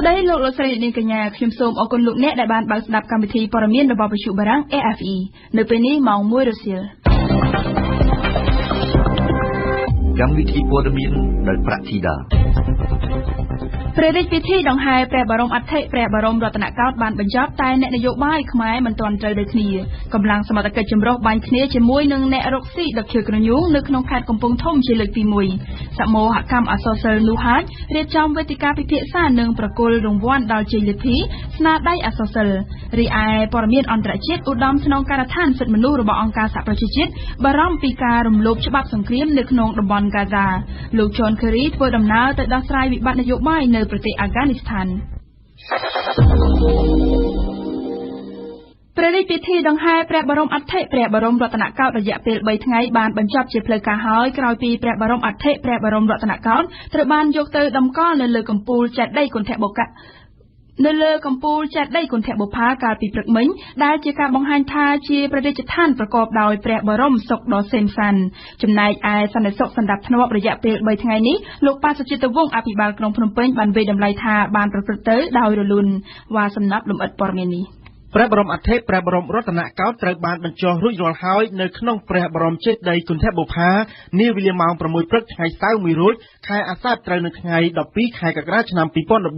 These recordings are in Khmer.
ដីលោកលោកស្រីនាងកញ្ញាខ្ញុំសូមអរគុណលោកអ្នកដែលបានបើកស្ដាប់កម្មវិធីព័ត៌មានរបស់វិទ្យុបារាំង AFE នៅពេលនេះម៉ោង 1 រសៀលកម្មវិធីព័ត៌មានដោយប្រាក់ធីតាព្រះរាជពិធីដង្ហែព្រះបរមអធិព្រះបរមរតនកោដ្ឋបានបញ្ចប់តែអ្នកនយោបាយខ្មែរមិនទាន់ត្រូវដូចគ្នាកម្លាំងសមត្ថកិច្ចចម្រុះបាញ់គ្នាជាមួយនឹងអ្នករកស៊ីដឹកឈើក្រញូងនៅក្នុងខេត្តកំពង់ធំជាលើកទី1សមូហកម្មអសរសិលនោះហាចរៀបចំវេទិកាពិភាក្សានិងប្រគល់រង្វាន់ដល់ជ័យលាភីស្នាដៃអសរសិលរីឯព័ត៌មានអន្តរជាតិឧត្តមស្នងការដ្ឋានសិទ្ធិមនុស្សរបស់អង្គការសហប្រជាជាតិបារម្ភពីការរំលោភច្បាប់សង្គ្រាមនៅក្នុងតំបន់ហ្គាហ្សាលោក John Kerry ធ្វើដំណើរទៅដោះស្រាយវិបត្តិនយោបាយនៅប្រទេសអាហ្គានីស្ថានព្រះរាជពិធីដង្ហែព្រះបរមអធិព្រះបរមរតនកោដ្ឋរយៈពេល3ថ្ងៃបានបញ្ចប់ជាផ្លូវការហើយក្រោយពីព្រះបរមអធិព្រះបរមរតនកោដ្ឋត្រូវបានយកទៅតម្កល់នៅលើកំពូលចេតិយគន្ធបុព្វកាលពីព្រឹកមិញដែលជាការបង្ហាញថាជាព្រះរាជឋានប្រកបដោយព្រះបរមសុខដ៏សេមសានចំណែកឯសន្តិសុខសណ្ដាប់ធ្នាប់រយៈពេល3ថ្ងៃនេះលោកប៉ាសុជាតិវង្សអភិបាលក្រុងភ្នំពេញបានវិយតម្លៃថាបានប្រព្រឹត្តទៅដោយរលូនវ៉ាសំណាប់លំអិតព័ត៌មាននេះព្រះបរមអធិព្រះបរមរតនកោដ្ឋត្រូវបានបញ្ចុះរួចរាល់ហើយនៅក្នុងព្រះបរមចេតិយគន្ធបុប្ផានាវេលាម៉ោង 6 ព្រឹកថ្ងៃសៅរ៍1រោចខែអាសាឍត្រូវនៅថ្ងៃ12ខែកក្កដាឆ្នាំ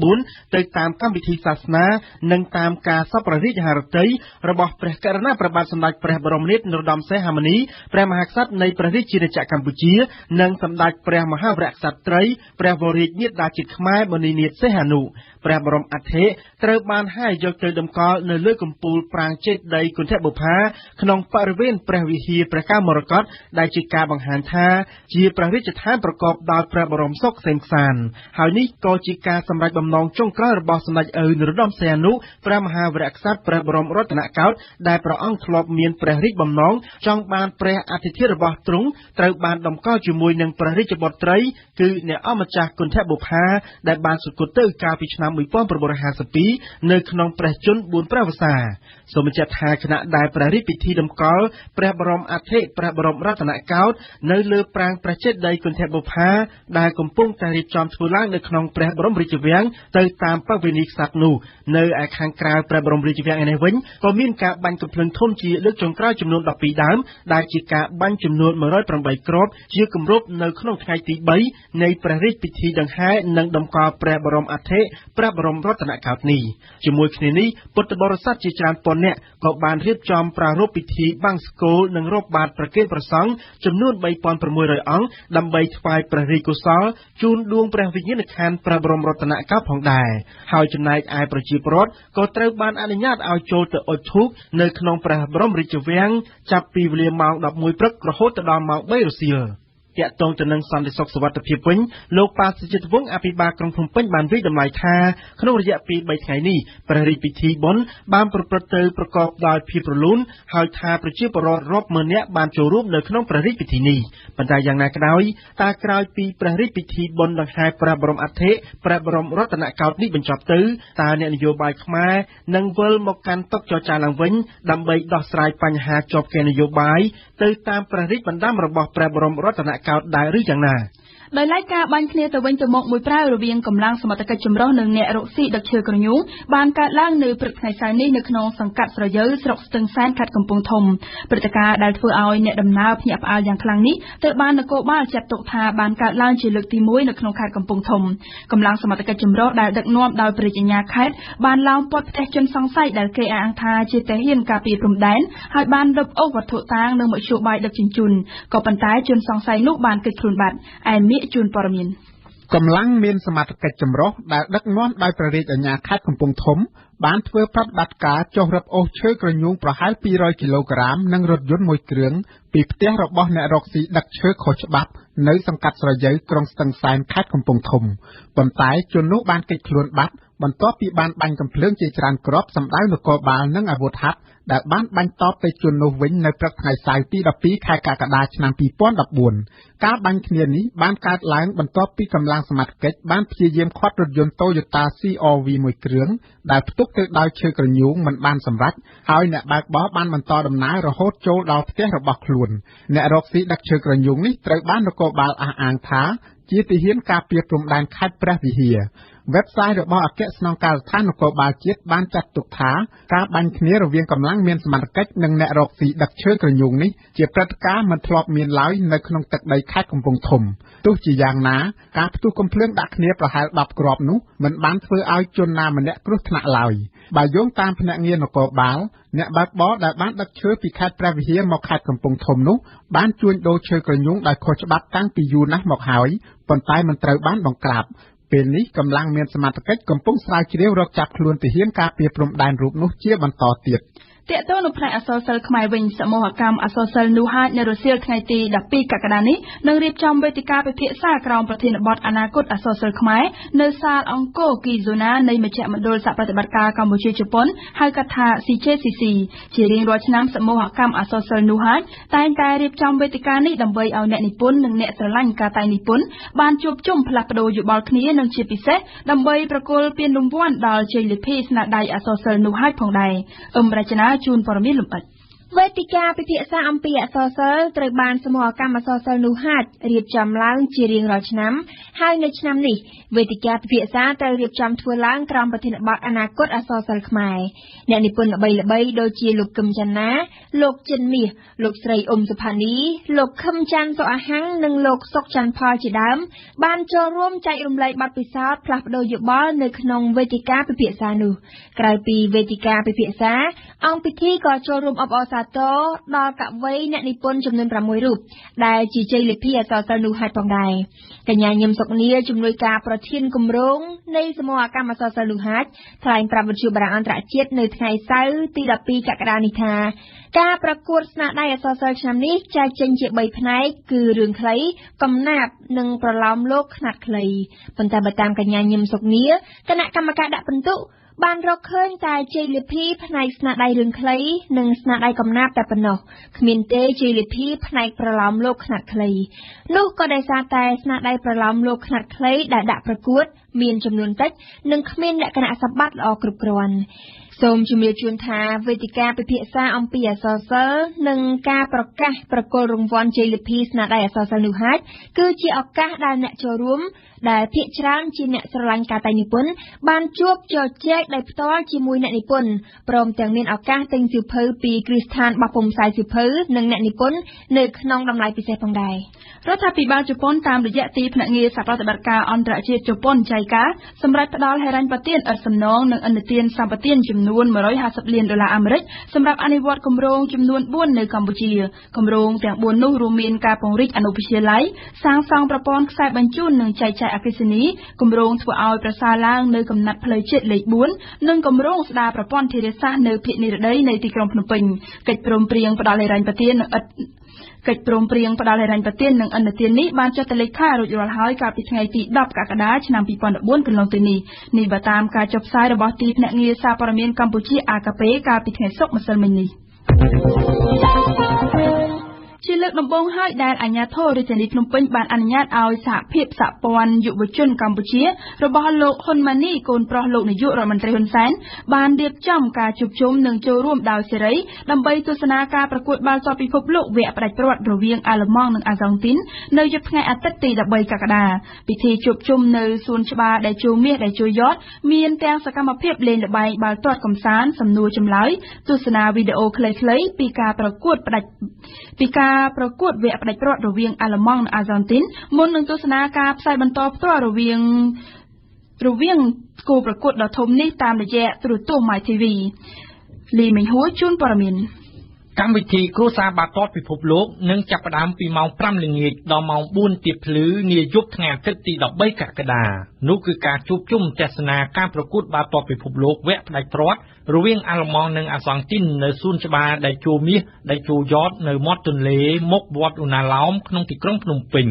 2014ទៅតាមកម្មវិធីសាសនានិងតាមការសពព្រះរាជហឫទ័យរបស់ព្រះករុណាព្រះបាទសម្ដេចព្រះបរមនាថនរោត្តមសីហមុនីព្រះមហាក្សត្រនៃព្រះរាជាណាចក្រកម្ពុជានិងសម្ដេចព្រះមហាវរក្សត្រីព្រះវររាជមាតាជាតិខ្មែរមុនីនាថសីហនុព្រះបរមអធិត្រូវបានហែយកទៅតម្កល់នៅលើកំពូលប្រាង្គចេតិយគន្ធបុប្ផាក្នុងបរិវេណព្រះវិហារព្រះកែវមរកតដែលជាការបង្ហាញថាជាព្រះរាជឋានប្រកបដោយព្រះបរមសុខសេមសានហើយនេះក៏ជាការសម្រេចបំណងចុងក្រោយរបស់សម្ដេចឪនរោត្តមសីហនុព្រះមហាវរក្សត្រព្រះបរមរតនកោដ្ឋដែលព្រះអង្គធ្លាប់មានព្រះរាជបំណងចង់បានព្រះអធិធិរបស់ទ្រង់ត្រូវបានតម្កល់ជាមួយនឹងព្រះរាជបុត្រីគឺអ្នកអម្ចាស់គន្ធបុប្ផាដែលបានសុគតទៅកាលពីឆ្នាំ1952នៅក្នុងព្រះជន្ម4ព្រះវស្សាសូមបញ្ជាក់ថាគណៈដែលព្រះរាជពិធីតម្កល់ព្រះបរមអធិព្រះបរមរតនកោដ្ឋនៅលើប្រាង្គព្រះចេតិយគន្ធបុប្ផាដែលកំពុងតែរៀបចំធ្វើឡើងនៅក្នុងព្រះបរមរាជវាំងទៅតាមប្រវេណីក្សត្រនោះនៅឯខាងក្រៅព្រះបរមរាជវាំងឯនេះវិញក៏មានការបាញ់កាំភ្លើងធំជាលើកចុងក្រោយចំនួន12ដើមដែលជាការបាញ់ចំនួន108គ្រាប់ជាគម្រប់នៅក្នុងថ្ងៃទី3នៃព្រះរាជពិធីដង្ហែនិងតម្កល់ព្រះបរមអធិព្រះបរមរតនកោដ្ឋនេះជាមួយគ្នានេះពុទ្ធបរិស័ទជាច្រើនពាន់នាក់ក៏បានរៀបចំប្រារព្ធពិធីបាំងស្គរនិងរាប់បាតប្រគេនព្រះសង្ឃចំនួន 3600 អង្គដើម្បីថ្វាយព្រះរាជកុសលជូនដួងព្រះវិញ្ញាណក្ខន្ធព្រះបរមរតនកោដ្ឋផងដែរហើយចំណែកឯប្រជាពលរដ្ឋក៏ត្រូវបានអនុញ្ញាតឲ្យចូលទៅអុជធូបនៅក្នុងព្រះបរមរាជវាំងចាប់ពីវេលាម៉ោង 11 ព្រឹករហូតដល់ម៉ោង 3 រសៀលទាក់ទងទៅនឹងសន្តិសុខសុវត្ថិភាពវិញលោកប៉ាសុជាតិវង្សអភិបាលក្រុងភ្នំពេញបានវិយតម្លៃថាក្នុងរយៈពេល3ថ្ងៃនេះព្រះរាជពិធីបុណ្យបានប្រព្រឹត្តទៅប្រកបដោយភាពរលូនហើយថាប្រជាពលរដ្ឋរាប់ម៉ឺននាក់បានចូលរួមនៅក្នុងព្រះរាជពិធីនេះប៉ុន្តែយ៉ាងណាក៏ដោយតែក្រោយពីព្រះរាជពិធីបុណ្យដង្ហែព្រះបរមអធិព្រះបរមរតនកោដ្ឋនេះបញ្ចប់ទៅតើអ្នកនយោបាយខ្មែរនឹងវិលមកកាន់តុចរចាឡើងវិញដើម្បីដោះស្រាយបញ្ហាជាប់គាល់នយោបាយទៅតាមព្រះរាជបណ្ដាំរបស់ព្រះបរមរតនកោដ្ឋដែរឬយ៉ាងណាដោយឡែកការបាញ់គ្នាទៅវិញទៅមកមួយប្រៅរវាងកម្លាំងសមត្ថកិច្ចចម្រុះនិងអ្នករកស៊ីដឹកឈើក្រញូងបានកើតឡើងនៅព្រឹកថ្ងៃសៅរ៍នេះនៅក្នុងសង្កាត់ស្រយើស្រុកស្ទឹងសែនខេត្តកំពង់ធំព្រឹត្តិការណ៍ដែលធ្វើឲ្យអ្នកដំណើរភ្ញាក់ផ្អើលយ៉ាងខ្លាំងនេះត្រូវបាននគរបាលចាត់ទុកថាបានកើតឡើងជាលើកទី1នៅក្នុងខេត្តកំពង់ធំកម្លាំងសមត្ថកិច្ចចម្រុះដែលដឹកនាំដោយព្រះរាជអាជ្ញាខេត្តបានឡោមព័ទ្ធផ្ទះជនសង្ស័យដែលគេអះអាងថាជាទាហានការពារព្រំដែនហើយបានរឹបអូសវត្ថុតាងនិងមធ្យោបាយដឹកជញ្ជូនក៏ប៉ុន្តែជនសង្ស័យនោះបានគេចខ្លួនបាត់ឯមាកជួនព័ត៌មានកម្លាំងមានសមត្ថកិច្ចចម្រុះដែលដឹកនាំដោយព្រះរាជអាជ្ញាខេត្តកំពង់ធំបានធ្វើប្រតិបត្តិការចុះរឹបអូសឈើក្រញូងប្រហែល200គីឡូក្រាមនិងរថយន្តមួយគ្រឿងពីផ្ទះរបស់អ្នករកស៊ីដឹកឈើខុសច្បាប់នៅសង្កាត់ស្រយើក្រុងស្ទឹងសែនខេត្តកំពង់ធំប៉ុន្តែជននោះបានគេចខ្លួនបាត់បន្ទាប់ពីបានបាញ់កាំភ្លើងជាច្រើនគ្រាប់សម្ដៅនគរបាលនិងអាវុធហត្ថដែលបានបាញ់តបទៅជននោះវិញនៅព្រឹកថ្ងៃសៅរ៍ទី12ខែកក្កដាឆ្នាំ2014ការបាញ់គ្នានេះបានកើតឡើងបន្ទាប់ពីកម្លាំងសមត្ថកិច្ចបានព្យាយាមឃាត់រថយន្ត Toyota CR-V មួយគ្រឿងដែលផ្ទុកទៅដោយឈើក្រញូងមិនបានសម្រេចហើយអ្នកបើកបរបានបន្តដំណើររហូតចូលដល់ផ្ទះរបស់ខ្លួនអ្នករកស៊ីដឹកឈើក្រញូងនេះត្រូវបាននគរបាលអះអាងថា ជាទាហានការពារព្រំដែនខេត្តព្រះវិហារ website របស់អគ្គស្នងការដ្ឋាននគរបាលជាតិបានចាត់ទុកថាការបាញ់គ្នារវាងកម្លាំងមានសមត្ថកិច្ចនិងអ្នករកស៊ីដឹកឈើក្រញូងនេះជាព្រឹត្តិការណ៍មិនធ្លាប់មានឡើយនៅក្នុងទឹកដីខេត្តកំពង់ធំទោះជាយ៉ាងណាការផ្ទុះកំភ្លើងដាក់គ្នាប្រហែល10គ្រាប់នោះមិនបានធ្វើឲ្យជនណាម្នាក់គ្រោះថ្នាក់ឡើយបើយោងតាមភ្នាក់ងារនគរបាលអ្នកបើកបរដែលបានដឹកឈើពីខេត្តព្រះវិហារមកខេត្តកំពង់ធំនោះបានជួញដូរឈើក្រញូងដោយខុសច្បាប់តាំងពីយូរណាស់មកហើយប៉ុន្តែមិនត្រូវបានបង្ក្រាបពេលនេះកម្លាំងមានសមត្ថកិច្ចកំពុងស្រាវជ្រាវរកចាប់ខ្លួនទាហានការពារព្រំដែនរូបនោះជាបន្តទៀតតេតនៅផ្នែកអក្សរសិល្ប៍ខ្មែរវិញសមូហកម្មអក្សរសិល្ប៍នូហាចនៅរសៀលថ្ងៃទី12កក្កដានេះនឹងរៀបចំវេទិកាពិភាក្សាក្រោមប្រធានបទអនាគតអក្សរសិល្ប៍ខ្មែរនៅសាលអង្គរគីហ្សូណានៃមជ្ឈមណ្ឌលសហប្រតិបត្តិការកម្ពុជាជប៉ុនហៅកាត់ថា CJCC ជារៀងរាល់ឆ្នាំសមូហកម្មអក្សរសិល្ប៍នូហាចតែងតែរៀបចំវេទិកានេះដើម្បីឲ្យអ្នកនិពន្ធនិងអ្នកស្រឡាញ់ការតែងនិពន្ធបានជួបជុំផ្លាស់ប្ដូរយោបល់គ្នានិងជាពិសេសដើម្បីប្រគល់ពានរង្វាន់ដល់ជ័យលាភីស្នាដៃអក្សរសិល្ប៍នូហាចផងដែររចនាជួនព័ត៌មានលម្អិតវេទិកាពិភាក្សាអំពីអក្សរសិល្ប៍ត្រូវបានសមូហកម្មអក្សរសិល្ប៍នូហាចរៀបចំឡើងជារៀងរាល់ឆ្នាំហើយនៅឆ្នាំនេះវេទិកាពិភាក្សាត្រូវរៀបចំធ្វើឡើងក្រោមប្រធានបទអនាគតអក្សរសិល្ប៍ខ្មែរអ្នកនិពន្ធល្បីៗដូចជាលោកគឹមច័ន្ទណាលោកចិនមាសលោកស្រីអ៊ុំសុផានីលោកខឹមច័ន្ទសុអាហាំងនិងលោកសុកច័ន្ទផលជាដើមបានចូលរួមចែករំលែកបទពិសោធន៍ផ្លាស់ប្ដូរយោបល់នៅក្នុងវេទិកាពិភាក្សានោះក្រៅពីវេទិកាពិភាក្សាអង្គពិធីក៏ចូលរួមអបអរសាទរដល់កវីអ្នកនិពន្ធចំនួន6រូបដែលជាជ័យលាភីអក្សរសិល្ប៍នូហាចផងដែរកញ្ញាញឹមសុកនីជំនួយការប្រធានគម្រោងនៃសមូហកម្មអក្សរសិល្ប៍នូហាចថ្លែងប្រាប់វិទ្យុបារាំងអន្តរជាតិនៅថ្ងៃសៅរ៍ទី12កក្កដានេះថាការប្រកួតស្នាដៃអក្សរសិល្ប៍ឆ្នាំនេះចែកចេញជា3ផ្នែកគឺរឿងខ្លីកំណាព្យនិងប្រឡោមលោកខ្នាតខ្លីប៉ុន្តែបើតាមកញ្ញាញឹមសុកនីគណៈកម្មការដាក់ពិន្ទុបានរកឃើញតែជ័យលាភីផ្នែកស្នាដៃរឿងខ្លីនិងស្នាដៃកំណាព្យតែប៉ុណ្ណោះគ្មានទេជ័យលាភីផ្នែកប្រឡោមលោកខ្នាតខ្លីនោះក៏ដោយសារតែស្នាដៃប្រឡោមលោកខ្នាតខ្លីដែលដាក់ប្រកួតមានចំនួនតិចនិងគ្មានលក្ខណៈសម្បត្តិល្អគ្រប់គ្រាន់សូមជំរាបជូនថាវេទិកាពិភាក្សាអំពីអក្សរសិល្ប៍និងការប្រកាសប្រគល់រង្វាន់ជ័យលាភីស្នាដៃអក្សរសិល្ប៍នូហាចគឺជាឱកាសដែលអ្នកចូលរួមដែលភាគច្រើនជាអ្នកស្រឡាញ់ការតែងនិពន្ធបានជួបជជែកដោយផ្ទាល់ជាមួយអ្នកនិពន្ធព្រមទាំងមានឱកាសទិញសៀវភៅពីគ្រឹះស្ថានបោះពុម្ពផ្សាយសៀវភៅនិងអ្នកនិពន្ធនៅក្នុងតម្លៃពិសេសផងដែររដ្ឋាភិបាលជប៉ុនតាមរយៈទីភ្នាក់ងារសហប្រតិបត្តិការអន្តរជាតិជប៉ុនចៃកាសម្រាប់ផ្ដល់ហិរញ្ញប្បទានឥតសំណងនិងឥណទានសម្បទានចំនួន$150លានអាមេរិកសម្រាប់អនុវត្តគម្រោងចំនួន4នៅកម្ពុជាគម្រោងទាំង4នោះរួមមានការពង្រីកអនុវិទ្យាល័យសាងសង់ប្រព័ន្ធខ្សែបញ្ជូននិងចែកចាយអគ្គិសនីគម្រោងធ្វើឲ្យប្រសើរឡើងនៅកំណត់ផ្លូវជាតិលេខ4និងគម្រោងស្ដារប្រព័ន្ធធារាសាស្ត្រនៅភាគនិរតីនៃទីក្រុងភ្នំពេញកិច្ចព្រមព្រៀងផ្ដល់ហិរញ្ញប្បទាននិងកិច្ចព្រមព្រៀងផ្ដល់ហិរញ្ញប្បទាននិងឥណទាននេះបានចុះទៅលេខារួចរាល់ហើយកាលពីថ្ងៃទី10កក្កដាឆ្នាំ2014កន្លងទៅនេះបើតាមការចុះផ្សាយរបស់ទីភ្នាក់ងារសារព័ត៌មានកម្ពុជា AKP កាលពីថ្ងៃសុក្រម្សិលមិញនេះជាលើកដំបូងហើយដែលអាជ្ញាធររាជធានីភ្នំពេញបានអនុញ្ញាតឲ្យសហភាពសហព័ន្ធយុវជនកម្ពុជារបស់លោកហ៊ុនម៉ាណីកូនប្រុសលោកនាយករដ្ឋមន្ត្រីហ៊ុនសែនបានរៀបចំការជួបជុំនិងចូលរួមដោយសេរីដើម្បីទស្សនាការប្រកួតបាល់ទាត់ពិភពលោកវគ្គផ្ដាច់ព្រាត់រវាងអាល្លឺម៉ង់និងអាហ្សង់ទីននៅយប់ថ្ងៃអាទិត្យទី13កក្កដាពិធីជួបជុំនៅសួនច្បារដែលជួមាសដែលជួយ៉តមានទាំងសកម្មភាពលេងល្បែងបាល់ទាត់កម្សាន្តសំណួរចម្លើយទស្សនាវីដេអូខ្លីៗពីការប្រកួតវគ្គផ្ដាច់ព្រាត់រវាងអាល្លឺម៉ង់និងអាហ្សង់ទីនមុននឹងទស្សនាការផ្សាយបន្តផ្ទាល់រវាងគូប្រកួតដ៏ធំនេះតាមរយៈទូរទស្សន៍ My TV លីមិញហួរជួនព័ត៌មានកម្មវិធីគ្រួសារបាល់ទាត់ពិភពលោកនឹងចាប់ផ្ដើមពីម៉ោង 5 ល្ងាចដល់ម៉ោង 4 ទៀបភ្លឺនាយប់ថ្ងៃអាទិត្យទី13កក្កដានោះគឺការជួបជុំទស្សនាការប្រកួតបាល់ទាត់ពិភពលោកវគ្គផ្ដាច់ព្រាត់រវាងអាល្លឺម៉ង់និងអាហ្សង់ទីននៅសួនច្បារដែលជួមាសដែលជួយ៉តនៅមាត់ទន្លេមុខវត្តឧណាឡោមក្នុងទីក្រុងភ្នំពេញ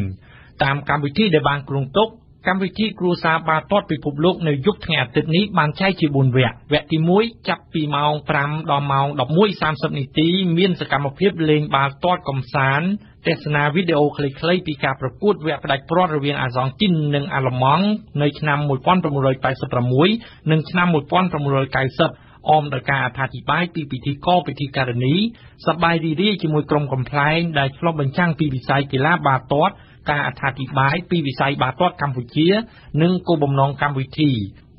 តាមកម្មវិធីដែលបានគ្រោងទុកកម្មវិធីគ្រួសារបាល់ទាត់ពិភពលោកនៅយប់ថ្ងៃអាទិត្យនេះបានចែកជា4វគ្គវគ្គទី1ចាប់ពីម៉ោង 5 ដល់ម៉ោង 11:30 នាទីមានសកម្មភាពលេងបាល់ទាត់កម្សាន្តទស្សនាវីដេអូខ្លីៗពីការប្រកួតវគ្គផ្ដាច់ព្រាត់រវាងអាហ្សង់ទីននិងអាល្លឺម៉ង់នៅឆ្នាំ1986និងឆ្នាំ1990 អមដោយការអត្ថាធិប្បាយពីពិធីករពិធីការនីសប្បាយរីករាយជាមួយក្រុមកំប្លែងដែលឆ្លុះបញ្ចាំងពីវិស័យកីឡាបាល់ទាត់ការអត្ថាធិប្បាយពីវិស័យបាល់ទាត់កម្ពុជានិងគោលបំណងកម្មវិធី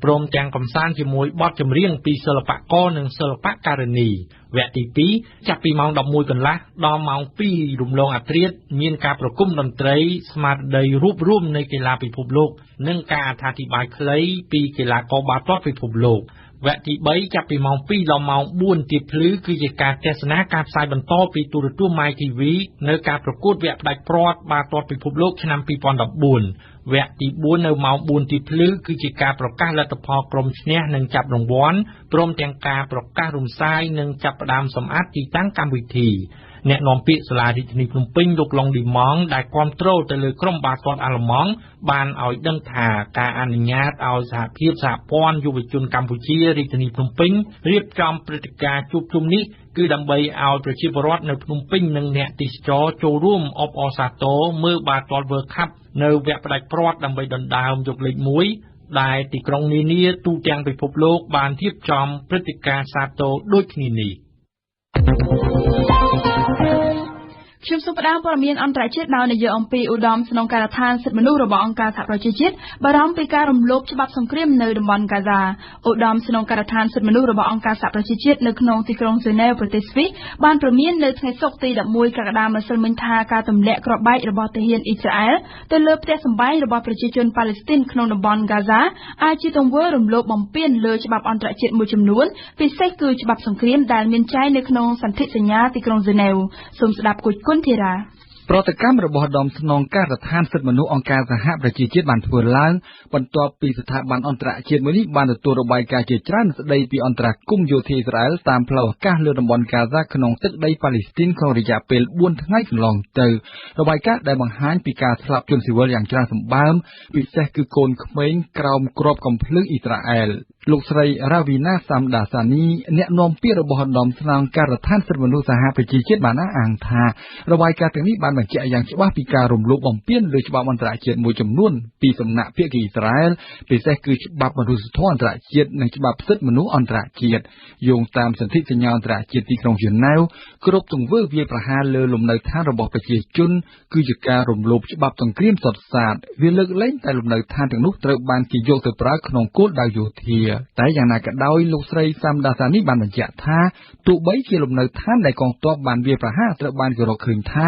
ព្រមទាំងកំសាន្តជាមួយបទចម្រៀងពីសិល្បករនិងសិល្បករនីវគ្គទី2ចាប់ពីម៉ោង 11 កន្លះដល់ម៉ោង 2 រំលងអធ្រាត្រមានការប្រគំតន្ត្រីស្មារតីរួបរวมនៃកីឡាពិភពលោកនិងការអត្ថាធិប្បាយខ្លីពីកីឡាករបាល់ទាត់ពិភពលោកវគ្គទី3ចាប់ពីម៉ោង 2 ដល់ម៉ោង 4 ទៀបភ្លឺគឺជាការទស្សនាការផ្សាយបន្តពីទូរទស្សន៍ My TV នៅការប្រកួតវគ្គផ្ដាច់ព្រាត់បាល់ទាត់ពិភពលោកឆ្នាំ 2014 វគ្គទី4នៅម៉ោង 4 ទៀបភ្លឺគឺជាការប្រកាសលទ្ធផលក្រុមឈ្នះនិងចាប់រង្វាន់ព្រមទាំងការប្រកាសរំសាយនិងចាប់ផ្ដើមសម្អាតទីតាំងកម្មវិធីអ្នកនាំពាក្យសាលារាជធានីភ្នំពេញលោកឡុងឌីម៉ងដែលគាំទ្រទៅលើក្រុមបាល់ទាត់អាល្លឺម៉ង់បានឲ្យដឹងថាការអនុញ្ញាតឲ្យសហភាពសហព័ន្ធយុវជនកម្ពុជារាជធានីភ្នំពេញរៀបចំព្រឹត្តិការណ៍ជួបជុំនេះគឺដើម្បីឲ្យប្រជាពលរដ្ឋនៅភ្នំពេញនិងអ្នកទេសចរចូលរួមអបអរសាទរមើលបាល់ទាត់ World Cup នៅវគ្គផ្ដាច់ព្រាត់ដើម្បីដណ្ដើមយកលេខ1ដែលទីក្រុងនានាទូទាំងពិភពលោកបានរៀបចំព្រឹត្តិការណ៍សាទរដូចគ្នានេះខ្ញុំសូមផ្ដើមព័ត៌មានអន្តរជាតិដោយនយោបាយអំពីឧត្តមស្នងការដ្ឋានសិទ្ធិមនុស្សរបស់អង្គការសហប្រជាជាតិបារម្ភពីការរំលោភច្បាប់សង្គ្រាមនៅតំបន់កាហ្សាឧត្តមស្នងការដ្ឋានសិទ្ធិមនុស្សរបស់អង្គការសហប្រជាជាតិនៅក្នុងទីក្រុងហ្សឺណែវប្រទេសស្វីសបានព្រមាននៅថ្ងៃសុក្រទី11កក្កដាម្សិលមិញថាការទម្លាក់គ្រាប់បែករបស់ទាហានអ៊ីស្រាអែលទៅលើផ្ទះសម្បែងរបស់ប្រជាជនប៉ាឡេស្ទីនក្នុងតំបន់កាហ្សាអាចជាទង្វើរំលោភបំពានលើច្បាប់អន្តរជាតិមួយចំនួនពិសេសគឺច្បាប់សង្គ្រាមដែលមានចែងនៅក្នុងសន្ធិសញ្ញាទីក្រុងហ្សឺណែវសូមស្ដាប់គូចគុណធីរ៉ាប្រតិកម្មរបស់ឧត្តមស្នងការដ្ឋានសិទ្ធិមនុស្សអង្គការសហប្រជាជាតិបានធ្វើឡើងបន្ទាប់ពីស្ថាប័នអន្តរជាតិមួយនេះបានទទួលរបាយការណ៍ជាច្រើនស្ដីពីអន្តរាគមន៍យោធាអ៊ីស្រាអែលតាមផ្លូវអាកាសលើតំបន់កាហ្សាក្នុងទឹកដីប៉ាឡេស្ទីនក្នុងរយៈពេល4ថ្ងៃកន្លងទៅរបាយការណ៍ដែលបង្ហាញពីការស្លាប់ជនស៊ីវិលយ៉ាងច្រើនសម្បើមពិសេសគឺកូនក្មេងក្រោមគ្រាប់កាំភ្លើងអ៊ីស្រាអែលលោកស្រីរ៉ាវីណាសាំដាសានីអ្នកនាំពាក្យរបស់ឧត្តមស្នងការដ្ឋានសិទ្ធិមនុស្សសហប្រជាជាតិបានអះអាងថារបាយការណ៍ទាំងនេះបានបញ្ជាក់យ៉ាងច្បាស់ពីការរំលោភបំពានលើច្បាប់អន្តរជាតិមួយចំនួនពីសំណាក់ភាគីអ៊ីស្រាអែលពិសេសគឺច្បាប់មនុស្សធម៌អន្តរជាតិនិងច្បាប់សិទ្ធិមនុស្សអន្តរជាតិយោងតាមសន្ធិសញ្ញាអន្តរជាតិទីក្រុងហ្សឺណែវគ្រប់ទង្វើវាយប្រហារលើលំនៅឋានរបស់ប្រជាជនគឺជាការរំលោភច្បាប់សង្គ្រាមសុទ្ធសាធវាលើកលែងតែលំនៅឋានទាំងនោះត្រូវបានគេយកទៅប្រើក្នុងគោលដៅយោធាតែយ៉ាងណាក៏ដោយលោកស្រីសាំដាសានីបានបញ្ជាក់ថាទោះបីជាលំនៅឋានដែលកងទ័ពបានវាយប្រហារត្រូវបានគេរកឃើញថា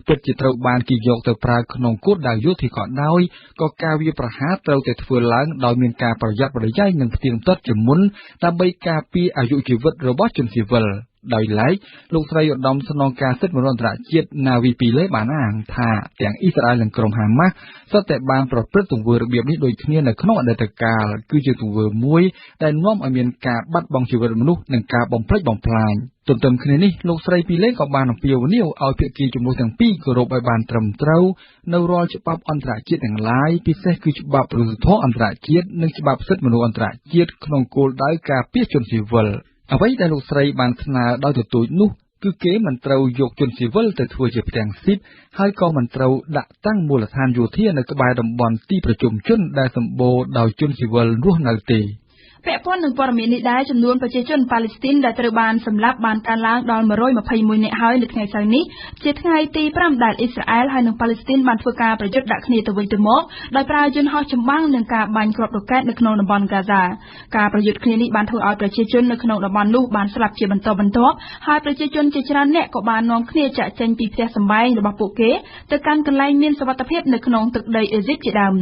ពិតជាត្រូវបានគេយកទៅប្រើក្នុងគោលដៅយោធាក៏ដោយក៏ការវាយប្រហារត្រូវតែធ្វើឡើងដោយមានការប្រយ័ត្នប្រយែងនិងផ្ទៀងផ្ទាត់ជាមុនដើម្បីការពារអាយុជីវិតរបស់ជនស៊ីវិលដោយឡែកលោកស្រីឧត្តមស្នងការសិទ្ធិមនុស្សអន្តរជាតិណាវីពីលេបានអាងថាទាំងអ៊ីស្រាអែលនិងក្រុមហាម៉ាស់សុទ្ធតែបានប្រព្រឹត្តទង្វើរបៀបនេះដូចគ្នានៅក្នុងអតីតកាលគឺជាទង្វើមួយដែលនាំឲ្យមានការបាត់បង់ជីវិតមនុស្សនិងការបំផ្លិចបំផ្លាញទន្ទឹមគ្នានេះលោកស្រីពីលេក៏បានអំពាវនាវឲ្យភាគីជំនួសទាំងពីរគោរពឲ្យបានត្រឹមត្រូវនៅរាល់ច្បាប់អន្តរជាតិទាំងឡាយពិសេសគឺច្បាប់មនុស្សធម៌អន្តរជាតិនិងច្បាប់សិទ្ធិមនុស្សអន្តរជាតិក្នុងគោលដៅការពារជនស៊ីវិលអ្វីដែលលោកស្រីបានស្នើដោយទទូចនោះគឺគេមិនត្រូវយកជនស៊ីវិលទៅធ្វើជាផ្ទាំងស៊ីបហើយក៏មិនត្រូវដាក់តាំងមូលដ្ឋានយោធានៅក្បែរតំបន់ទីប្រជុំជនដែលសម្បូរដោយជនស៊ីវិលរស់នៅទេពាក់ព័ន្ធនឹងព័ត៌មាននេះដែរចំនួនប្រជាជនប៉ាឡេស្ទីនដែលត្រូវបានសម្លាប់បានកើនឡើងដល់121នាក់ហើយនៅថ្ងៃសៅរ៍នេះជាថ្ងៃទី5ដែលអ៊ីស្រាអែលហើយនិងប៉ាឡេស្ទីនបានធ្វើការប្រយុទ្ធដាក់គ្នាទៅវិញទៅមកដោយប្រើយន្តហោះចម្បាំងនិងការបាញ់គ្រាប់រ៉ុកែតនៅក្នុងតំបន់កាហ្សាការប្រយុទ្ធគ្នានេះបានធ្វើឲ្យប្រជាជននៅក្នុងតំបន់នោះបានស្លាប់ជាបន្តបន្ទាប់ហើយប្រជាជនជាច្រើនអ្នកក៏បាននាំគ្នាចាក់ចេញពីផ្ទះសម្បែងរបស់ពួកគេទៅកាន់កន្លែងមានសុវត្ថិភាពនៅក្នុងទឹកដីអេស៊ីបជាដើម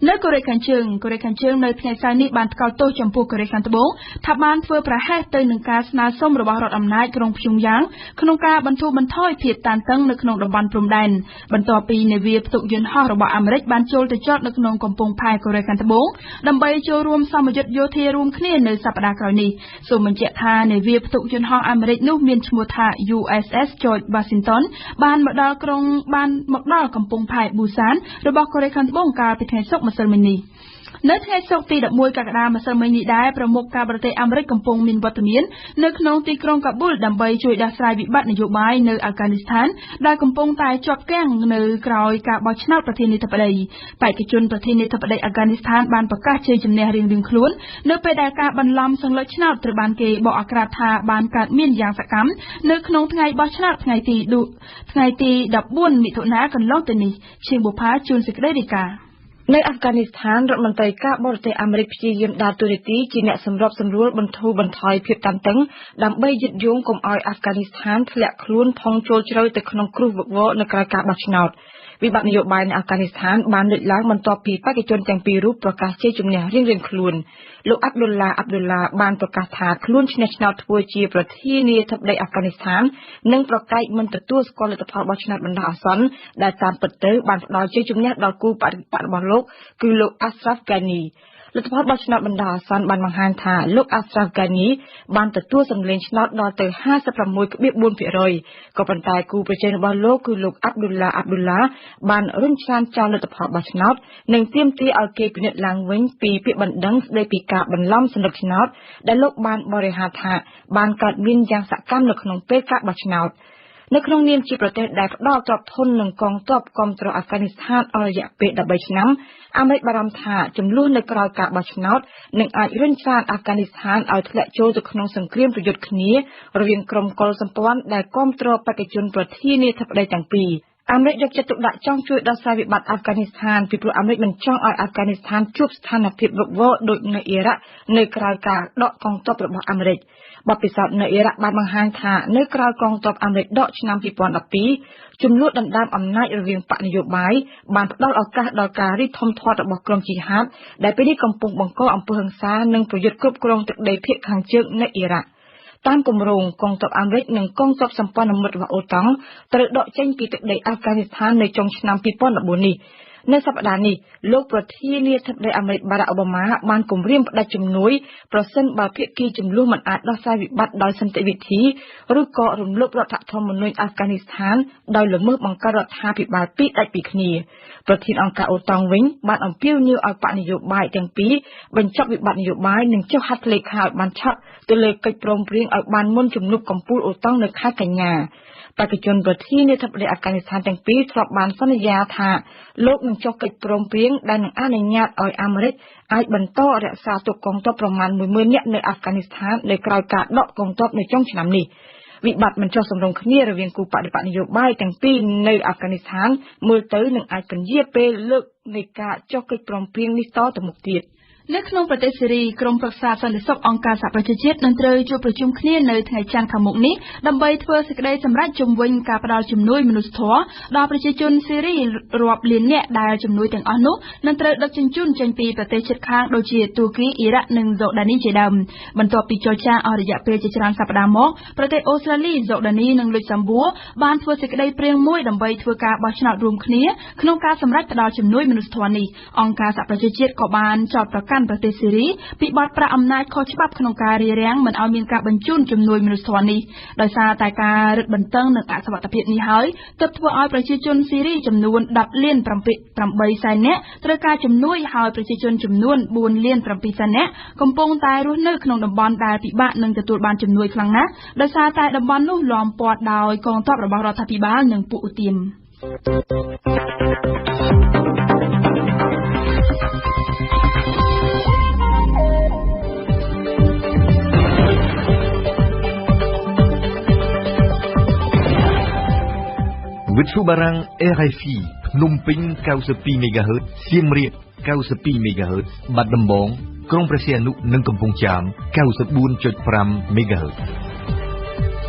នៅកូរ៉េខាងជើងនៅថ្ងៃសៅរ៍នេះបានថ្កោលទោសចំពោះកូរ៉េខាងត្បូងថាបានធ្វើប្រហែសទៅនឹងការស្នើសុំរបស់រដ្ឋអំណាចក្រុងព្យុងយ៉ាងក្នុងការបន្ធូរបន្ថយភាពតានតឹងនៅក្នុងតំបន់ព្រំដែនបន្ទាប់ពីនាវាផ្ទុកយន្តហោះរបស់អាមេរិកបានចូលទៅចតនៅក្នុងកំពង់ផែកូរ៉េខាងត្បូងដើម្បីចូលរួមសមយុទ្ធយោធារួមគ្នានៅសប្តាហ៍ក្រោយនេះសូមបញ្ជាក់ថានាវាផ្ទុកយន្តហោះអាមេរិកនោះមានឈ្មោះថា USS George Washington បានមកដល់កំពង់ផែប៊ូសានរបស់កូរ៉េខាងត្បូងកាលពីថ្ងៃសុក្រ ម្សិលមិញនេះនៅថ្ងៃសុក្រទី11កក្កដាម្សិលមិញនេះដែរប្រមុខការប្រទេសអាមេរិកកំពុងមានវត្តមាននៅក្នុងទីក្រុងកាប៊ូលដើម្បីជួយដោះស្រាយវិបត្តិនយោបាយនៅអាហ្គានីស្ថានដែលកំពុងតែជាប់គាំងនៅក្រោយការបោះឆ្នោតប្រធានាធិបតីបេក្ខជនប្រធានាធិបតីអាហ្គានីស្ថានបានប្រកាសជ័យជំនះរៀងៗខ្លួននៅពេលដែលការបន្លំសង្លឹកឆ្នោតត្រូវបានគេបកអាក្រាតថាបានកើតមានយ៉ាងសកម្មនៅក្នុងថ្ងៃបោះឆ្នោតថ្ងៃទី14មិថុនាកន្លងទៅនេះឈៀងបុប្ផាជួនសេចក្តីរាយការណ៍នៅអាហ្វហ្គានីស្ថានរដ្ឋមន្ត្រីការបរទេសអាមេរិកព្យាយាមដើរតួនាទីជាអ្នកសម្របសម្រួលបន្ធូរបន្ថយភាពតានតឹងដើម្បីយឹតយងកុំឲ្យអាហ្វហ្គានីស្ថានធ្លាក់ខ្លួនផុងចូលជ្រៅទៅក្នុងគ្រោះវឹកវរនៅក្រៅការបោះឆ្នោតវិបត្តិនយោបាយនៅអាហ្វហ្គានីស្ថានបានលេចឡើងបន្ទាប់ពីបេក្ខជនទាំងពីររូបប្រកាសជ័យជំនះរៀងៗខ្លួនលោកអាប់ឌុលឡាបានប្រកាសថាខ្លួនឈ្នះឆ្នោតធ្វើជាប្រធានាធិបតីអាហ្វហ្គានីស្ថាននិងប្រកែកមិនទទួលស្គាល់លទ្ធផលបោះឆ្នោតបណ្ដោះអាសន្នដែលតាមពិតទៅបានផ្ដល់ជ័យជំនះដល់គូបរិបត្តិរបស់លោកគឺលោកអាស្រ៉ាហ្វ ហ្គានី លទ្ធផលបោះឆ្នោតបណ្ដោះអាសន្នបានបង្ហាញថាលោកអាស្រ៉ាហ្វ ហ្គានី បានទទួលសម្លេងឆ្នោតដល់ទៅ 56.4% ក៏ប៉ុន្តែគូប្រជែងរបស់លោកគឺលោកអាប់ឌុលឡាបានរុញច្រានចោលលទ្ធផលបោះឆ្នោតនិងទាមទារឲ្យគេពិនិត្យឡើងវិញពីពាក្យបណ្ដឹងស្ដីពីការបន្លំសន្លឹកឆ្នោតដែលលោកបានបរិហាថាបានកើតមានយ៉ាងសកម្មនៅក្នុងពេលការបោះឆ្នោតនៅក្នុងនាមជាប្រទេសដែលផ្ដល់ទ្រព្យធននិងកងទ័ពគាំទ្រអាហ្វហ្គានីស្ថានអស់រយៈពេល13ឆ្នាំអាមេរិកបារម្ភថាចំនួននៅក្រៅការបោះឆ្នោតនឹងអាចរុញច្រានអាហ្វហ្គានីស្ថានឲ្យធ្លាក់ចូលទៅក្នុងសង្គ្រាមប្រយុទ្ធគ្នារវាងក្រុមកុលសម្ព័ន្ធដែលគាំទ្របេក្ខជនប្រធានាធិបតីទាំងពីរអាមេរិកយកចិត្តទុកដាក់ចង់ជួយដោះស្រាយវិបត្តិអាហ្វហ្គានីស្ថានពីព្រោះអាមេរិកមិនចង់ឲ្យអាហ្វហ្គានីស្ថានជួបស្ថានភាពវឹកវរដូចនៅអ៊ីរ៉ាក់នៅក្រៅការដកកងទ័ពរបស់អាមេរិកបទពិសោធន៍នៅអ៊ីរ៉ាក់បានបង្ហាញថានៅក្រៅកងទ័ពអាមេរិកដកឆ្នាំ2012ចំនួនដណ្ដើមអំណាចរវាងបកនយោបាយបានផ្ដល់ឱកាសដល់ការរីកធំធាត់របស់ក្រុមជីហាតដែលពេលនេះកំពុងបង្កអំពើហិង្សានិងប្រយុទ្ធគ្រប់គ្រងទឹកដីភាគខាងជើងនៅអ៊ីរ៉ាក់តាមគម្រោងកងទ័ពអាមេរិកនិងកងទ័ពសម្ព័ន្ធមិត្តរបស់អូតង់ត្រូវដកចេញពីទឹកដីអាហ្វហ្គានីស្ថាននៅចុងឆ្នាំ2014នេះនៅសប្តាហ៍នេះលោកប្រធានាធិបតីអាមេរិកបារ៉ាក់អូបាម៉ាបានគម្រាមផ្ដាច់ជំនួយប្រសិនបើភាគីជម្លោះមិនអាចដោះស្រាយវិបត្តិដោយសន្តិវិធីឬក៏រំលោភរដ្ឋធម្មនុញ្ញអាហ្វហ្គានីស្ថានដោយល្មើសបង្កើតរដ្ឋាភិបាលពីរដាច់ពីគ្នាប្រធានអង្គការអូតង់វិញបានអំពាវនាវឲ្យបកនយោបាយទាំងពីរបញ្ចប់វិបត្តិនយោបាយនិងចុះហត្ថលេខាឲ្យបានឆាប់ទៅលើកិច្ចព្រមព្រៀងឲ្យបានមុនជំនួបកំពូលអូតង់នៅខែកញ្ញាបេក្ខជនប្រធានាធិបតីអាហ្វហ្គានីស្ថានទាំងពីរធ្លាប់បានសន្យាថាលោកនឹងចុះកិច្ចព្រមព្រៀងដែលនឹងអនុញ្ញាតឲ្យអាមេរិកអាចបន្តរក្សាទុកកងទ័ពប្រមាណ 10,000 នាក់នៅអាហ្វហ្គានីស្ថាននៅក្រៅការដកកងទ័ពនៅចុងឆ្នាំនេះវិបត្តិមិនចុះសម្រុងគ្នារវាងគូបដិបត្តិនយោបាយទាំងពីរនៅអាហ្វហ្គានីស្ថានមើលទៅនឹងអាចពន្យាពេលលើកនៃការចុះកិច្ចព្រមព្រៀងនេះតទៅមុខទៀតនៅក្នុងប្រទេសសេរីក្រុមប្រឹក្សាសន្តិសុខអង្គការសហប្រជាជាតិនឹងត្រូវជួបប្រជុំគ្នានៅថ្ងៃច័ន្ទខាងមុខនេះដើម្បីធ្វើសេចក្តីសម្រេចជំវិញការផ្តល់ជំនួយមនុស្សធម៌ដល់ប្រជាជនសេរីរាប់លាននាក់ដែលជំនួយទាំងអស់នោះនឹងត្រូវដឹកជញ្ជូនចេញពីប្រទេសជិតខាងដូចជាទូគីអ៊ីរ៉ាក់និងសូដានីជាដើមបន្ទាប់ពីចរចាអស់រយៈពេលជាច្រើនសប្តាហ៍មកប្រទេសអូស្ត្រាលីសូដានីនិងលុចសំបួរបានធ្វើសេចក្តីព្រាងមួយដើម្បីធ្វើការបោះឆ្នោតរួមគ្នាក្នុងការសម្រេចផ្តល់ជំនួយមនុស្សធម៌នេះអង្គការសហប្រជាជាតិក៏បានចោទប្រកាន់ប្រទេសសេរីពីបទប្រាអំណាចខុសច្បាប់ក្នុងការរារាំងមិនឲ្យមានការបញ្ជូនជំនួយមនុស្សធម៌នេះដោយសារតែការរឹតបន្តឹងនិងអសុវត្ថិភាពនេះហើយទើបធ្វើឲ្យប្រជាជនសេរីចំនួន10.8 លាននាក់ត្រូវការជំនួយហើយប្រជាជនចំនួន4.7 លាននាក់កំពុងតែរស់នៅក្នុងតំបន់ដែលពិបាកនឹងទទួលបានជំនួយខ្លាំងណាស់ដោយសារតែតំបន់នោះล้อมព័ទ្ធដោយកងទ័ពរបស់រដ្ឋាភិបាលនិងពួកឧទាមវិទ្យុបារាំង RFI ភ្នំពេញ 92 MHz សៀមរាប 92 MHz បាត់ដំបងក្រុងព្រះសីហនុនិងកំពង់ចាម 94.5 MHz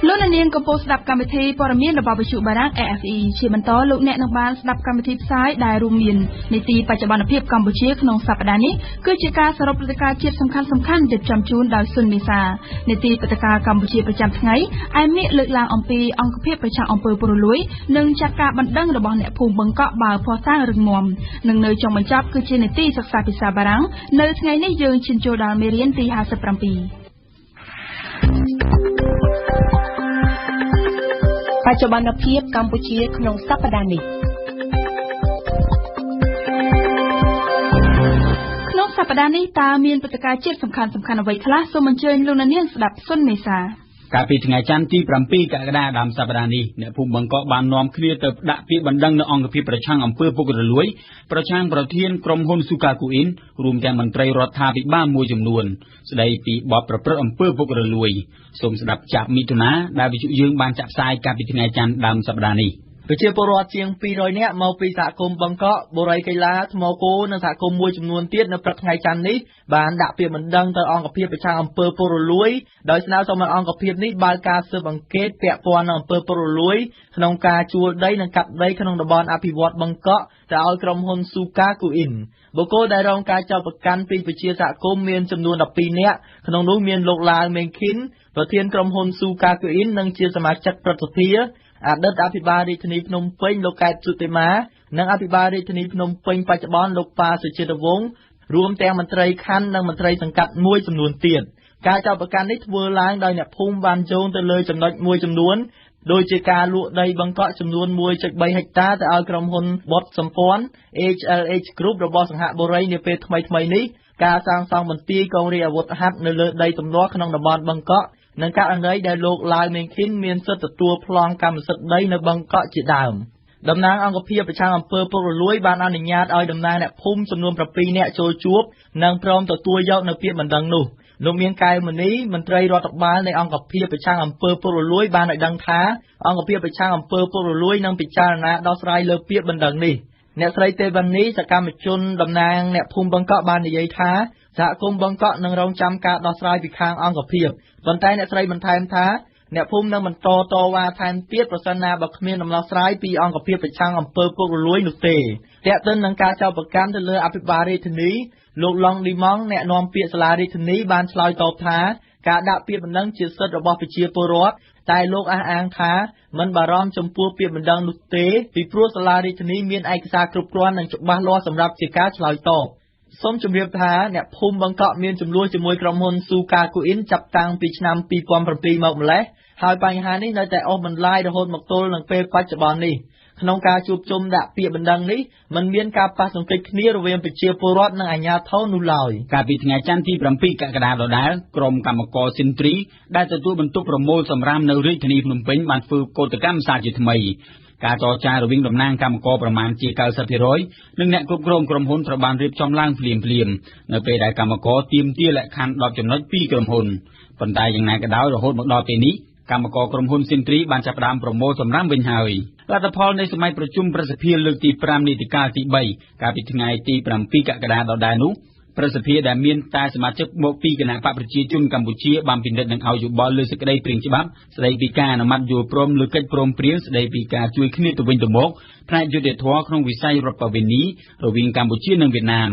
លោកនាងកំពុងស្ដាប់កម្មវិធីព័ត៌មានរបស់វិទ្យុបារាំង RFE ជាបន្តលោកអ្នកនឹងបានស្ដាប់កម្មវិធីផ្សាយដែលរួមមាននីតិបច្ចុប្បន្នភាពកម្ពុជាក្នុងសប្តាហ៍នេះគឺជាការសរុបព្រឹត្តិការណ៍ជាតិសំខាន់ៗរៀបចំជូនដោយសុនមេសានីតិព្រឹត្តិការណ៍កម្ពុជាប្រចាំថ្ងៃឯមៀកលើកឡើងអំពីអង្គភាពប្រឆាំងអំពើពុករលួយនិងចាត់ការបណ្ដឹងរបស់អ្នកភូមិបង្កក់បើភ័ស្តុតាងរឹងមាំនិងនៅចុងបញ្ចប់គឺជានីតិសិក្សាភាសាបារាំងនៅថ្ងៃនេះយើងឈានចូលដល់មេរៀនទី57បច្ចុប្បន្នភាពកម្ពុជាក្នុងសប្តាហ៍នេះ ប្តាហ៍នេះតើមានព្រឹត្តិការណ៍ជាតិសំខាន់ៗអ្វីខ្លះសូមអញ្ជើញលោកអ្នកនាងស្ដាប់សុនមេសាកាលពីថ្ងៃច័ន្ទទី7កក្កដាដើមសប្តាហ៍នេះអ្នកភូមិបង្កក់បាននាំគ្នាទៅដាក់ពាក្យបណ្ដឹងនៅអង្គភាពប្រឆាំងអំពើពុករលួយប្រឆាំងប្រធានក្រុមហ៊ុនស៊ូកាគូអ៊ីនរួមទាំងមន្ត្រីរដ្ឋាភិបាលមួយចំនួនស្ដីពីបទប្រព្រឹត្តអំពើពុករលួយសូមស្ដាប់ចាប់មិថុនាដែលវិទ្យុយើងបានចាក់ផ្សាយកាលពីថ្ងៃច័ន្ទដើមសប្តាហ៍នេះប្រជាពលរដ្ឋជាង200នាក់មកពីសហគមន៍បង្កក់បូរីកៃឡាថ្មគោនិងសហគមន៍មួយចំនួនទៀតនៅព្រឹកថ្ងៃច័ន្ទនេះបានដាក់ពាក្យបណ្ដឹងទៅអង្គភាពប្រឆាំងអំពើពុករលួយដោយស្នើសុំឲ្យអង្គភាពនេះបើកការស៊ើបអង្កេតពាក់ព័ន្ធនឹងអំពើពុករលួយក្នុងការជួលដីនិងកាប់ដីក្នុងតំបន់អភិវឌ្ឍន៍បង្កក់ទៅឲ្យក្រុមហ៊ុនស៊ូកាគូអ៊ីនបុគ្គលដែលរងការចោទប្រកាន់ពីប្រជាសហគមន៍មានចំនួន12នាក់ក្នុងនោះមានលោកឡាវមេងឃីនប្រធានក្រុមហ៊ុនស៊ូកាគូអ៊ីននិងជាសមាជិកព្រឹទ្ធសភាអតីតអភិបាលរាជធានីភ្នំពេញលោកកែតសុទេមានិងអភិបាលរាជធានីភ្នំពេញបច្ចុប្បន្នលោកប៉ាសុជាតិវង្សរួមទាំងមន្ត្រីខណ្ឌនិងមន្ត្រីសង្កាត់មួយចំនួនទៀតការចោទប្រកាន់នេះធ្វើឡើងដោយអ្នកភូមិបានយោងទៅលើចំណុចមួយចំនួនដោយជាការលក់ដីបង្កក់ចំនួន 1.3 ហិកតាទៅឲ្យក្រុមហ៊ុនបុតសម្ព័ន្ធ HLH Group របស់សង្ហបុរីនាពេលថ្មីនេះការសាងសង់បន្ទាយកងរាជអាវុធហត្ថនៅលើដីទំនាស់ក្នុងតំបន់បង្កក់និងករណីដែលលោកឡាវមេងឃីនមានសិទ្ធិទទួលប្លង់កម្មសិទ្ធិដីនៅបង្កក់ជាដើមតំណាងអង្គភាពប្រឆាំងអំពើពុករលួយបានអនុញ្ញាតឲ្យតំណាងអ្នកភូមិចំនួន7នាក់ចូលជួបនិងព្រមទទួលយកនៅពាក្យបណ្ដឹងនោះលោកមានកែវមនីមន្ត្រីរដ្ឋបាលនៃអង្គភាពប្រឆាំងអំពើពុករលួយបានឲ្យដឹងថាអង្គភាពប្រឆាំងអំពើពុករលួយនឹងពិចារណាដោះស្រាយលើពាក្យបណ្ដឹងនេះអ្នកស្រីទេវនីសកម្មជនតំណាងអ្នកភូមិបង្កក់បាននិយាយថាសហគមន៍បង្កក់នឹងរងចាំការដោះស្រាយពីខាងអង្គភាពប៉ុន្តែអ្នកស្រីបន្ថែមថាអ្នកភូមិនឹងបន្តតវ៉ាថែមទៀតប្រសិនណាបើគ្មានដំណោះស្រាយពីអង្គភាពប្រឆាំងអំពើពុករលួយនោះទេទាក់ទិននឹងការចោទប្រកាន់ទៅលើអភិបាលរាជធានីលោកឡុងឌីម៉ង់អ្នកនាំពាក្យសាលារាជធានីបានឆ្លើយតបថាការដាក់ពាក្យបណ្ដឹងជាសិទ្ធិរបស់ប្រជាពលរដ្ឋតែលោកអះអាងថាមិនបារម្ភចំពោះពាក្យបណ្ដឹងនោះទេពីព្រោះសាលារាជធានីមានឯកសារគ្រប់គ្រាន់និងច្បាស់លាស់សម្រាប់ជាការឆ្លើយតបសូមជម្រាបថាអ្នកភូមិបង្កក់មានចំនួនជាមួយក្រុមហ៊ុនស៊ូកាគូអ៊ីនចាប់តាំងពីឆ្នាំ2007មកម្លេះហើយបញ្ហានេះនៅតែអូសបន្លាយរហូតមកទល់នឹងពេលបច្ចុប្បន្ននេះក្នុងការជួបជុំដាក់ពាក្យបណ្ដឹងនេះមិនមានការប៉ះទង្គិចគ្នារវាងប្រជាពលរដ្ឋនិងអាជ្ញាធរនោះឡើយកាលពីថ្ងៃច័ន្ទទី7កក្កដាដដែលក្រុមកម្មករស៊ីនទ្រីដែលទទួលបន្ទុកប្រមូលសម្រាមនៅរាជធានីភ្នំពេញបានធ្វើកោតកម្មសាជាថ្មីការចរចារវាងតំណាងកម្មករប្រមាណជា 90% និងអ្នកគ្រប់គ្រងក្រុមហ៊ុនត្រូវបានរៀបចំឡើងភ្លាមៗនៅពេលដែលកម្មករទាមទារលក្ខខណ្ឌ10ចំណុចពីក្រុមហ៊ុនប៉ុន្តែយ៉ាងណាក៏ដោយរហូតមកដល់ពេលនេះកម្មករក្រុមហ៊ុនស៊ីនទ្រីបានចាប់ផ្ដើមប្រមូលសម្រាមវិញហើយលទ្ធផលនៃសម័យប្រជុំប្រសិទ្ធិលើកទី5នីតិកាលទី3កាលពីថ្ងៃទី7កក្កដាដដែលនោះប្រសិទ្ធិដែលមានតែសមាជិកមកពីគណៈបកប្រជាជនកម្ពុជាបានពិនិត្យនិងឲ្យយោបល់លើសេចក្តីព្រាងច្បាប់ស្តីពីការអនុម័តយល់ព្រមលើកិច្ចព្រមព្រៀងស្តីពីការជួយគ្នាទៅវិញទៅមកផ្នែកយុត្តិធម៌ក្នុងវិស័យរដ្ឋប្បវេណីរវាងកម្ពុជានិងវៀតណាម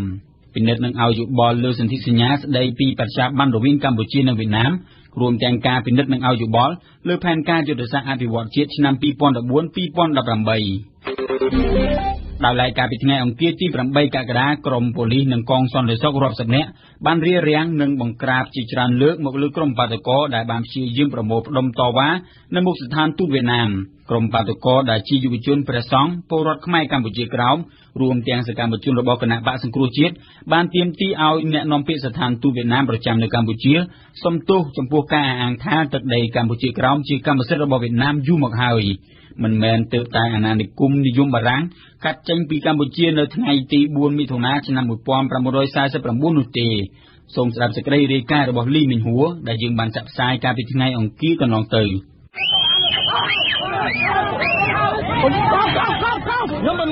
ពិនិត្យនិងឲ្យយោបល់លើសន្ធិសញ្ញាស្តីពីបច្ចាប័នរវាងកម្ពុជានិងវៀតណាមរួមទាំងការពិនិត្យនិងឲ្យយោបល់លើផែនការយុទ្ធសាស្ត្រអភិវឌ្ឍជាតិឆ្នាំ2014-2018ដោយឡែកកាលពីថ្ងៃអង្គារទី8កក្កដាក្រមប៉ូលីសនិងកងសន្តិសុខរាប់សិបនាក់បានរារាំងនិងបង្ក្រាបជាច្រើនលើកមកលើក្រុមបាតុករដែលបានព្យាយាមប្រមូលផ្ដុំតវ៉ានៅមុខស្ថានទូតវៀតណាមក្រុមបាតុករដែលជាយុវជនព្រះសង្ឃពលរដ្ឋខ្មែរកម្ពុជាក្រោមរួមទាំងសកម្មជនរបស់គណៈបកសង្គ្រោះជាតិបានទាមទារឲ្យអ្នកនាំពាក្យស្ថានទូតវៀតណាមប្រចាំនៅកម្ពុជាសុំទោសចំពោះការអះអាងថាទឹកដីកម្ពុជាក្រោមជាកម្មសិទ្ធិរបស់វៀតណាមយូរមកហើយមិនមែនទើបតែអាណានិគមនិយមបារាំងកាត់ចេញពីកម្ពុជានៅថ្ងៃទី4មិថុនាឆ្នាំ1949នោះទេសូមស្ដាប់សេចក្តីរាយការណ៍របស់លីមីងហួរដែលយើងបានចាក់ផ្សាយកាលពីថ្ងៃអង្គារកន្លងទៅ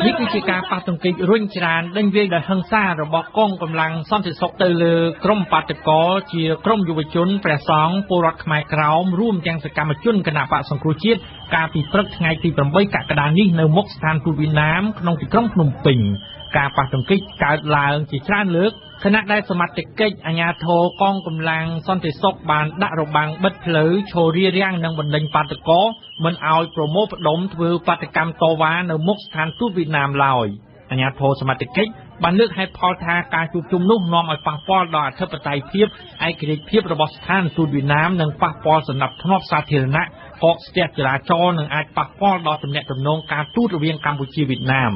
នេះគឺជាការប៉ះទង្គិចរុញច្រានដេញវាយដោយហិង្សារបស់កងកម្លាំងសន្តិសុខទៅលើក្រុមបាតុករជាក្រុមយុវជនព្រះសង្ឃពលរដ្ឋខ្មែរក្រោមរួមទាំងសកម្មជនគណៈបកសង្គ្រោះជាតិកាលពីព្រឹកថ្ងៃទី8កក្កដានេះនៅមុខស្ថានទូតវៀតណាមក្នុងទីក្រុងភ្នំពេញការប៉ះទង្គិចកើតឡើងជាច្រើនលើកខណៈដែលសមត្ថកិច្ចអាជ្ញាធរកងកម្លាំងសន្តិសុខបានដាក់របាំងបិទផ្លូវឈររារាំងនិងបណ្ដេញបាតុករមិនឲ្យប្រមូលផ្ដុំធ្វើបាតកម្មតវ៉ានៅមុខស្ថានទូតវៀតណាមឡើយអាជ្ញាធរសមត្ថកិច្ចបានលើកហេតុផលថាការជួបជុំនោះនាំឲ្យប៉ះពាល់ដល់អធិបតេយ្យភាពឯករាជ្យភាពរបស់ស្ថានទូតវៀតណាមនិងប៉ះពាល់សណ្ដាប់ធ្នាប់សាធារណៈកកស្ទះចរាចរណ៍និងអាចប៉ះពាល់ដល់ទំនាក់ទំនងការទូតរវាងកម្ពុជាវៀតណាម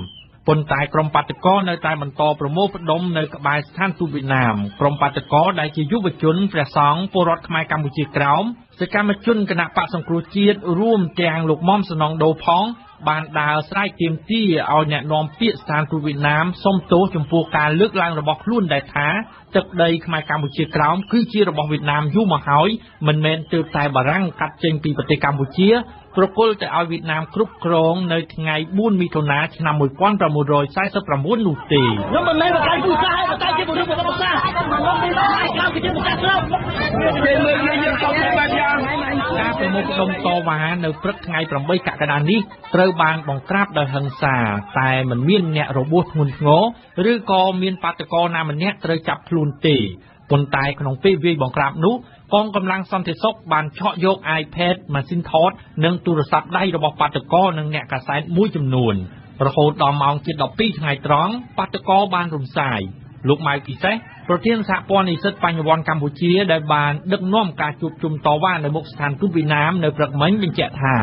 ប៉ុន្តែក្រុមបាតកោនៅតែបន្តប្រមូលផ្ដុំនៅក្បែរស្ថានទូតវៀតណាមក្រុមបាតកោដែលជាយុវជនព្រះសង្ឃពលរដ្ឋខ្មែរកម្ពុជាក្រោមសកម្មជនគណៈបកសង្គ្រោះជាតិរួមទាំងលោកមុំសំណងដូផងបានដើរស្រែកទាមទារឲ្យអ្នកនាំពាក្យស្ថានទូតវៀតណាមសុំទោសចំពោះការលើកឡើងរបស់ខ្លួនដែលថាទឹកដីខ្មែរកម្ពុជាក្រោមគឺជារបស់វៀតណាមយូរមកហើយមិនមែនទើបតែបារាំងកាត់ចេញពីប្រទេសកម្ពុជាប្រគល់ទៅឲ្យវៀតណាមគ្រប់គ្រងនៅថ្ងៃ4មិថុនាឆ្នាំ1949នោះទេខ្ញុំមិនមែនប្រកាន់ពូសាហើយតែជាបុគ្គលរបស់សាខ្ញុំមិនមែនក្រៅពីប្រកាន់ក្រៅការប្រមូលផ្ដុំតវ៉ានៅព្រឹកថ្ងៃ8កក្កដានេះត្រូវបានបង្ក្រាបដោយហិង្សាតែមិនមានអ្នករបួសធ្ងន់ធ្ងរឬក៏មានបាតកោណាម្នាក់ត្រូវចាប់ខ្លួនទេប៉ុន្តែក្នុងពេលវាយបង្ក្រាបនោះកងកម្លាំងសន្តិសុខបានឆក់យក iPad ម៉ាស៊ីនថតនិងទូរស័ព្ទដៃរបស់បាតកោនិងអ្នកកាសែតមួយចំនួនរហូតដល់ម៉ោងជិត12ថ្ងៃត្រង់បាតកោបានរំសាយលោកម៉ៅពិសេសប្រធានសហព័ន្ធនិស្សិតបញ្ញវន្តកម្ពុជាដែលបានដឹកនាំការជួបជុំតវ៉ានៅមុខស្ថានទូតវៀតណាមនៅព្រឹកមិញបញ្ជាក់ថា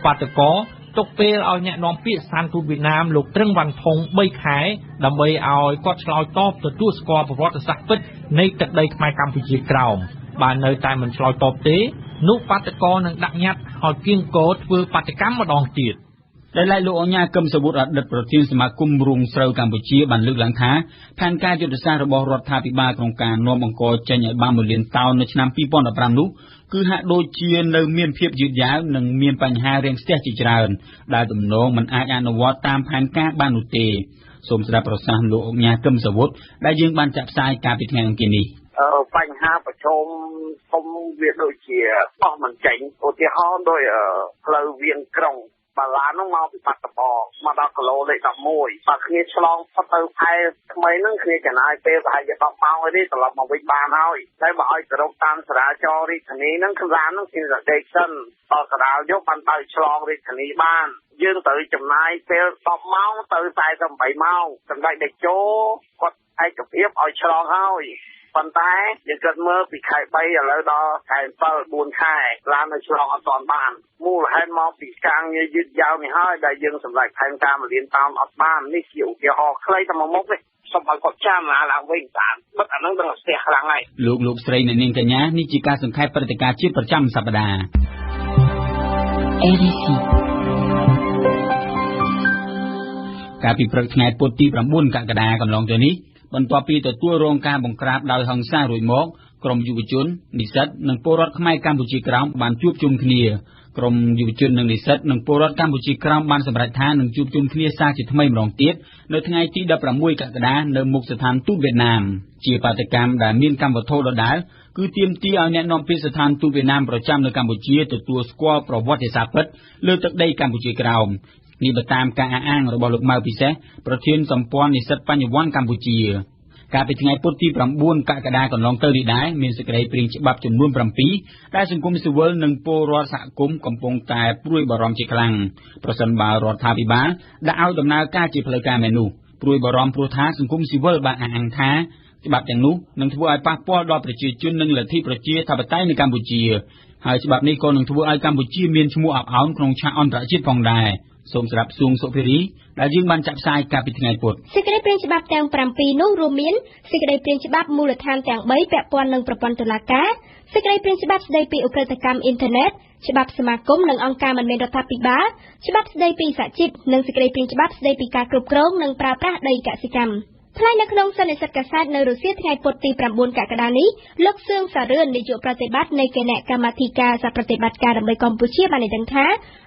បាតកោទុកពេលឲ្យអ្នកនាំពាក្យស្ថានទូតវៀតណាមលោកត្រឹងវ៉ាន់ថុង3ខែដើម្បីឲ្យគាត់ឆ្លើយតបទទួលស្គាល់ប្រវត្តិសាស្ត្រពិតនៃទឹកដីខ្មែរកម្ពុជាក្រោមបាននៅតែមិនឆ្លើយតបទេនោះបាតកោនឹងដាក់ញត្តិឲ្យគៀងគរធ្វើបាតកម្មម្ដងទៀតដែលឡែកលោកអញ្ញាកឹមសវុតអតីតប្រធានសមាគមរងស្រូវកម្ពុជាបានលើកឡើងថាផែនការយុទ្ធសាស្ត្ររបស់រដ្ឋាភិបាលក្នុងការនាំអង្គចេញឲ្យបាន1លានតោននៅឆ្នាំ2015នោះគឺហាក់ដូចជានៅមានភាពយឺតយ៉ាវនិងមានបញ្ហារាំងស្ទះជាច្រើនដែលទំនងមិនអាចអនុវត្តតាមផែនការបាននោះទេសូមស្ដាប់ប្រសាសន៍លោកអញ្ញាកឹមសវុតដែលយើងបានចាក់ផ្សាយកាលពីថ្ងៃអង្គារនេះបញ្ហាប្រឈមធំវាដូចជាអស់មិនចេញឧទាហរណ៍ដោយផ្លូវវៀនក្រុងបាឡាននោះមកពីបាត់ដំបងមកដល់គីឡូលេខ11បើគ្នាឆ្លងផុតទៅខែថ្មីហ្នឹងគ្នាចំណាយពេលប្រហែលជា10ម៉ោងហើយនេះត្រឡប់មកវិញបានហើយតែបើឲ្យគោរពតាមសារាចររាជធានីហ្នឹងគឺឡានហ្នឹងគេតែដេកសិនដល់សារាយកបានបើឆ្លងរាជធានីបានយើងត្រូវចំណាយពេល10ម៉ោងទៅ48ម៉ោងសម្ដេចតេជោគាត់ឯកភាពឲ្យឆ្លងហើយប៉ុន្តែយើងគិតមើលពីខែ3ឥឡូវដល់ខែ7 4ខែឡាននៅឆ្លងអត់ទាន់បានមូលហេតុមកពីការងារយឺតយ៉ាវនេះហើយដែលយើងសម្រេចផែនការ1លានតោនអត់បាននេះជាឧទាហរណ៍ខ្លីតែមួយមុខនេះសូមឲ្យគាត់ចាំឡើងវិញតាមបិទអានឹងដល់ស្ទះខ្លាំងហើយលោកស្រីអ្នកនាងកញ្ញានេះជាការសង្ខេបព្រឹត្តិការណ៍ជាតិប្រចាំសប្តាហ៍ RFI កាលពីព្រឹកថ្ងៃពុធទី9កក្កដាកន្លងទៅនេះបន្ទាប់ពីទទួលរងការបង្ក្រាបដោយហិង្សារួចមកក្រុមយុវជននិស្សិតនិងពលរដ្ឋខ្មែរកម្ពុជាក្រោមបានជួបជុំគ្នាក្រុមយុវជននិងនិស្សិតនិងពលរដ្ឋកម្ពុជាក្រោមបានសម្រេចថានឹងជួបជុំគ្នាសាជាថ្មីម្ដងទៀតនៅថ្ងៃទី16កក្កដានៅមុខស្ថានទូតវៀតណាមជាបាតកម្មដែលមានកម្មវត្ថុដដែលគឺទាមទារឲ្យអ្នកនាំពាក្យស្ថានទូតវៀតណាមប្រចាំនៅកម្ពុជាទទួលស្គាល់ប្រវត្តិសាស្ត្រពិតលើទឹកដីកម្ពុជាក្រោមនេះបើតាមការអះអាងរបស់លោកម៉ៅពិសេសប្រធានសម្ព័ន្ធនិស្សិតបញ្ញវន្តកម្ពុជាកាលពីថ្ងៃពុធទី9កក្កដាកន្លងទៅនេះដែរមានសេចក្តីព្រាងច្បាប់ចំនួន7ដែលសង្គមស៊ីវិលនិងពលរដ្ឋសហគមន៍កំពុងតែព្រួយបារម្ភជាខ្លាំងប្រសិនបើរដ្ឋាភិបាលដាក់ឲ្យដំណើរការជាផ្លូវការមែននោះព្រួយបារម្ភព្រោះថាសង្គមស៊ីវិលបានអះអាងថាច្បាប់ទាំងនោះនឹងធ្វើឲ្យប៉ះពាល់ដល់ប្រជាជននិងលទ្ធិប្រជាធិបតេយ្យនៅកម្ពុជាហើយច្បាប់នេះក៏នឹងធ្វើឲ្យកម្ពុជាមានឈ្មោះអាប់អោនក្នុងឆាកអន្តរជាតិផងដែរសូមស្ដាប់សួងសុភិរីដែលយើងបានចាក់ផ្សាយកាលពីថ្ងៃពុធសេចក្តីព្រាងច្បាប់ទាំង7នោះរួមមានសេចក្តីព្រាងច្បាប់មូលដ្ឋានទាំង3ពាក់ព័ន្ធនឹងប្រព័ន្ធតុលាការសេចក្តីព្រាងច្បាប់ស្តីពីឧក្រិដ្ឋកម្មអ៊ីនធឺណិតច្បាប់សមាគមនិងអង្គការមិនមែនរដ្ឋាភិបាលច្បាប់ស្តីពីសហជីពនិងសេចក្តីព្រាងច្បាប់ស្តីពីការគ្រប់គ្រងនិងប្រើប្រាស់ដីកសិកម្មថ្លែងនៅក្នុងសន្និសីទកាសែតនៅរុស្ស៊ីថ្ងៃពុធទី9កក្កដានេះលោកសឿងសារឿននាយកប្រតិបត្តិនៃគណៈកម្មាធិការសហប្រតិបត្តិការដើម្បីកម្ពុជាបានឲ្យដឹងថា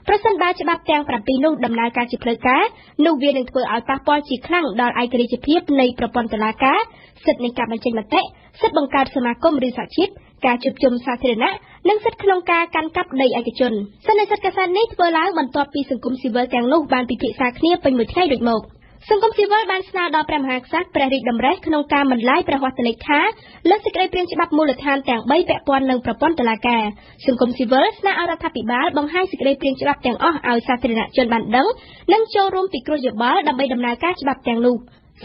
ប្រសិនបើច្បាប់ទាំង7នោះដំណើរការជាផ្លូវការនោះវានឹងធ្វើឲ្យប៉ះពាល់ជាខ្លាំងដល់ឯករាជ្យភាពនៃប្រព័ន្ធតុលាការសិទ្ធិនៃការបញ្ចេញមតិសិទ្ធិបង្កើតសមាគមឬសហជីពការជួបជុំសាធារណៈនិងសិទ្ធិក្នុងការកាន់កាប់ដីឯកជនសន្និសីទកាសែតនេះធ្វើឡើងបន្ទាប់ពីសង្គមស៊ីវិលទាំងនោះបានពិភាក្សាគ្នាពេញមួយថ្ងៃដូចមកសង្គមស៊ីវិលបានស្នើដល់ព្រះមហាក្សត្រព្រះរាជតម្រិះក្នុងការបន្លាយព្រះវត្តលេខថាលើសេចក្តីព្រាងច្បាប់មូលដ្ឋានទាំង3ពាក់ព័ន្ធនឹងប្រព័ន្ធតុលាការសង្គមស៊ីវិលស្នើឲ្យរដ្ឋាភិបាលបង្ហាញសេចក្តីព្រាងច្បាប់ទាំងអស់ឲ្យសាធារណជនបានដឹងនិងចូលរួមពិគ្រោះយោបល់ដើម្បីដំណើរការច្បាប់ទាំងនោះ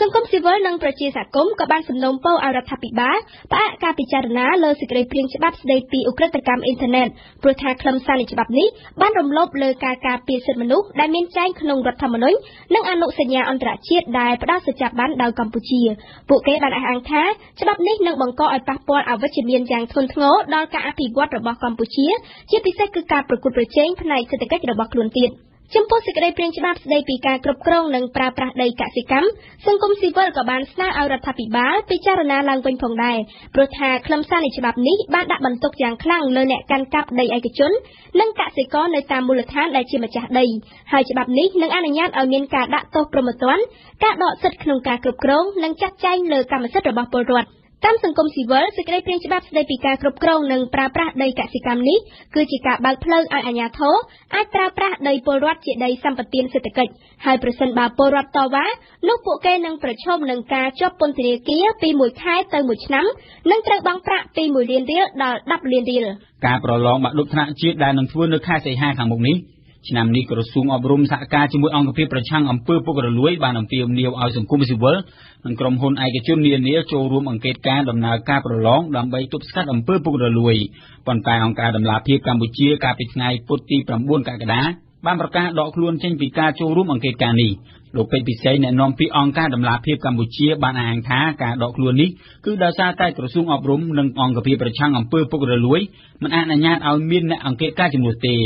សង្គមស៊ីវិលនិងប្រជាសហគមន៍ក៏បានសំណូមពរឲ្យរដ្ឋាភិបាលផ្អាកការពិចារណាលើសេចក្តីព្រាងច្បាប់ស្តីពីឧក្រិដ្ឋកម្មអ៊ីនធឺណិតព្រោះថាខ្លឹមសារនៃច្បាប់នេះបានរំលោភលើការការពារសិទ្ធិមនុស្សដែលមានចែងក្នុងរដ្ឋធម្មនុញ្ញនិងអនុសញ្ញាអន្តរជាតិដែលផ្ដល់សច្ចាប័នដោយកម្ពុជាពួកគេបានអះអាងថាច្បាប់នេះនឹងបង្កឲ្យប៉ះពាល់អវិជ្ជមានយ៉ាងធ្ងន់ធ្ងរដល់ការអភិវឌ្ឍរបស់កម្ពុជាជាពិសេសគឺការប្រកួតប្រជែងផ្នែកសេដ្ឋកិច្ចរបស់ខ្លួនទៀតចំពោះសេចក្តីព្រាងច្បាប់ស្តីពីការគ្រប់គ្រងនិងប្រើប្រាស់ដីកសិកម្មសង្គមស៊ីវិលក៏បានស្នើឲ្យរដ្ឋាភិបាលពិចារណាឡើងវិញផងដែរព្រោះថាខ្លឹមសារនៃច្បាប់នេះបានដាក់បន្ទុកយ៉ាងខ្លាំងលើអ្នកកាន់កាប់ដីឯកជននិងកសិករនៅតាមមូលដ្ឋានដែលជាម្ចាស់ដីហើយច្បាប់នេះនឹងអនុញ្ញាតឲ្យមានការដាក់ទោសព្រហ្មទណ្ឌការដកសិទ្ធិក្នុងការគ្រប់គ្រងនិងចាត់ចែងលើកម្មសិទ្ធិរបស់ពលរដ្ឋតាមសង្គមស៊ីវិលសេចក្តីព្រាងច្បាប់ស្តីពីការគ្រប់គ្រងនិងប្រើប្រាស់ដីកសិកម្មនេះគឺជាការបើកផ្លូវឲ្យអាជ្ញាធរអាចប្រើប្រាស់ដីពលរដ្ឋជាដីសម្បត្តិសេដ្ឋកិច្ចហើយប្រសិនបើពលរដ្ឋតវ៉ានោះពួកគេនឹងប្រឈមនឹងការជាប់ពន្ធនាគារពី1ខែទៅ1ឆ្នាំនិងត្រូវបង់ប្រាក់ពី1លានរៀលដល់10លានរៀលការប្រឡងបាក់ឌុបថ្នាក់ជាតិដែលនឹងធ្វើនៅខែសីហាខាងមុខនេះឆ្នាំនេះក្រសួងអប់រំសហការជាមួយអង្គភាពប្រឆាំងអំពើពុករលួយបានអំពាវនាវឲ្យសង្គមស៊ីវិលនិងក្រុមហ៊ុនឯកជននានាចូលរួមអង្កេតការណ៍ដំណើរការប្រឡងដើម្បីទប់ស្កាត់អំពើពុករលួយប៉ុន្តែអង្គការដំឡាភិបកម្ពុជាកាលពីថ្ងៃពុធទី9កក្កដាបានប្រកាសដកខ្លួនចេញពីការចូលរួមអង្កេតការណ៍នេះលោកពេជ្រពិសីអ្នកនាំពាក្យអង្គការដំឡាភិបកម្ពុជាបានអះអាងថាការដកខ្លួននេះគឺដោយសារតែក្រសួងអប់រំនិងអង្គភាពប្រឆាំងអំពើពុករលួយមិនអនុញ្ញាតឲ្យមានអ្នកអង្កេតការណ៍ជំនួសទេ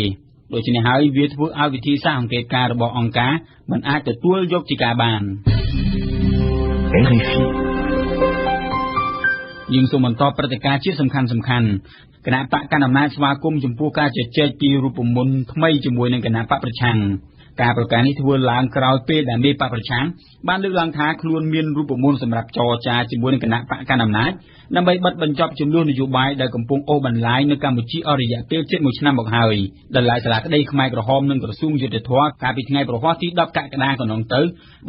ដូច្នេះហើយវាធ្វើឲ្យវិធីសាស្ត្រអង្កេតការណ៍របស់អង្គការមិនអាចទទួលយកជាការបានយើងសូមបន្តព្រឹត្តិការណ៍ជាសំខាន់គណៈបកកណ្ដាលអំណាចស្វាគមន៍ចំពោះការជជែកពីរូបមន្តថ្មីជាមួយនឹងគណៈបកប្រឆាំងការប្រកាសនេះធ្វើឡើងក្រោយពេលដែលមេបកប្រឆាំងបានលើកឡើងថាខ្លួនមានរូបមន្តសម្រាប់ចរចាជាមួយនឹងគណៈបកកណ្ដាលអំណាចដើម្បីបិទបញ្ចប់ចំនួននយោបាយដែលកំពុងអូសបន្លាយនៅកម្ពុជាអស់រយៈពេលជិត1ឆ្នាំមកហើយដែលឡាយសាលាក្តីខ្មែរក្រហមនិងក្រសួងយុទ្ធភ័ពកាលពីថ្ងៃប្រហ័សទី10កក្កដាកន្លងទៅ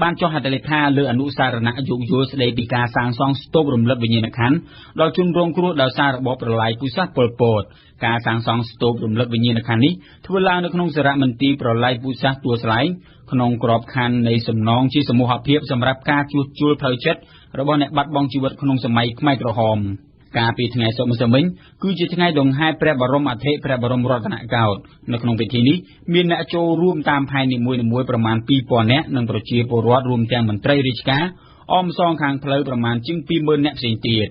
បានចុះហត្ថលេខាលើអនុសារណៈយោគយល់ស្តីពីការសាងសង់ស្ទូបរំលឹកវិញ្ញាណក្ខន្ធដល់ជនរងគ្រោះដោយសាររបបប្រល័យពូជសាសន៍ប៉ុលពតការសាងសង់ស្ទូបរំលឹកវិញ្ញាណក្ខន្ធនេះធ្វើឡើងនៅក្នុងសារមន្ទីរប្រល័យពូជសាសន៍ទួលស្លែងក្នុងក្របខ័ណ្ឌនៃសំណងជាសមូហភាពសម្រាប់ការជួសជុលផ្លូវចិត្តរបស់អ្នកបាត់បង់ជីវិតក្នុងសម័យខ្មែរក្រហមកាលពីថ្ងៃសុក្រម្សិលមិញគឺជាថ្ងៃដង្ហែព្រះបរមអធិព្រះបរមរតនកោដ្ឋនៅក្នុងពិធីនេះមានអ្នកចូលរួមតាមផែននីមួយៗប្រមាណ 2000 នាក់និងប្រជាពលរដ្ឋរួមទាំងមន្ត្រីរាជការអមសងខាងផ្លូវប្រមាណជាង 20000 នាក់ផ្សេងទៀត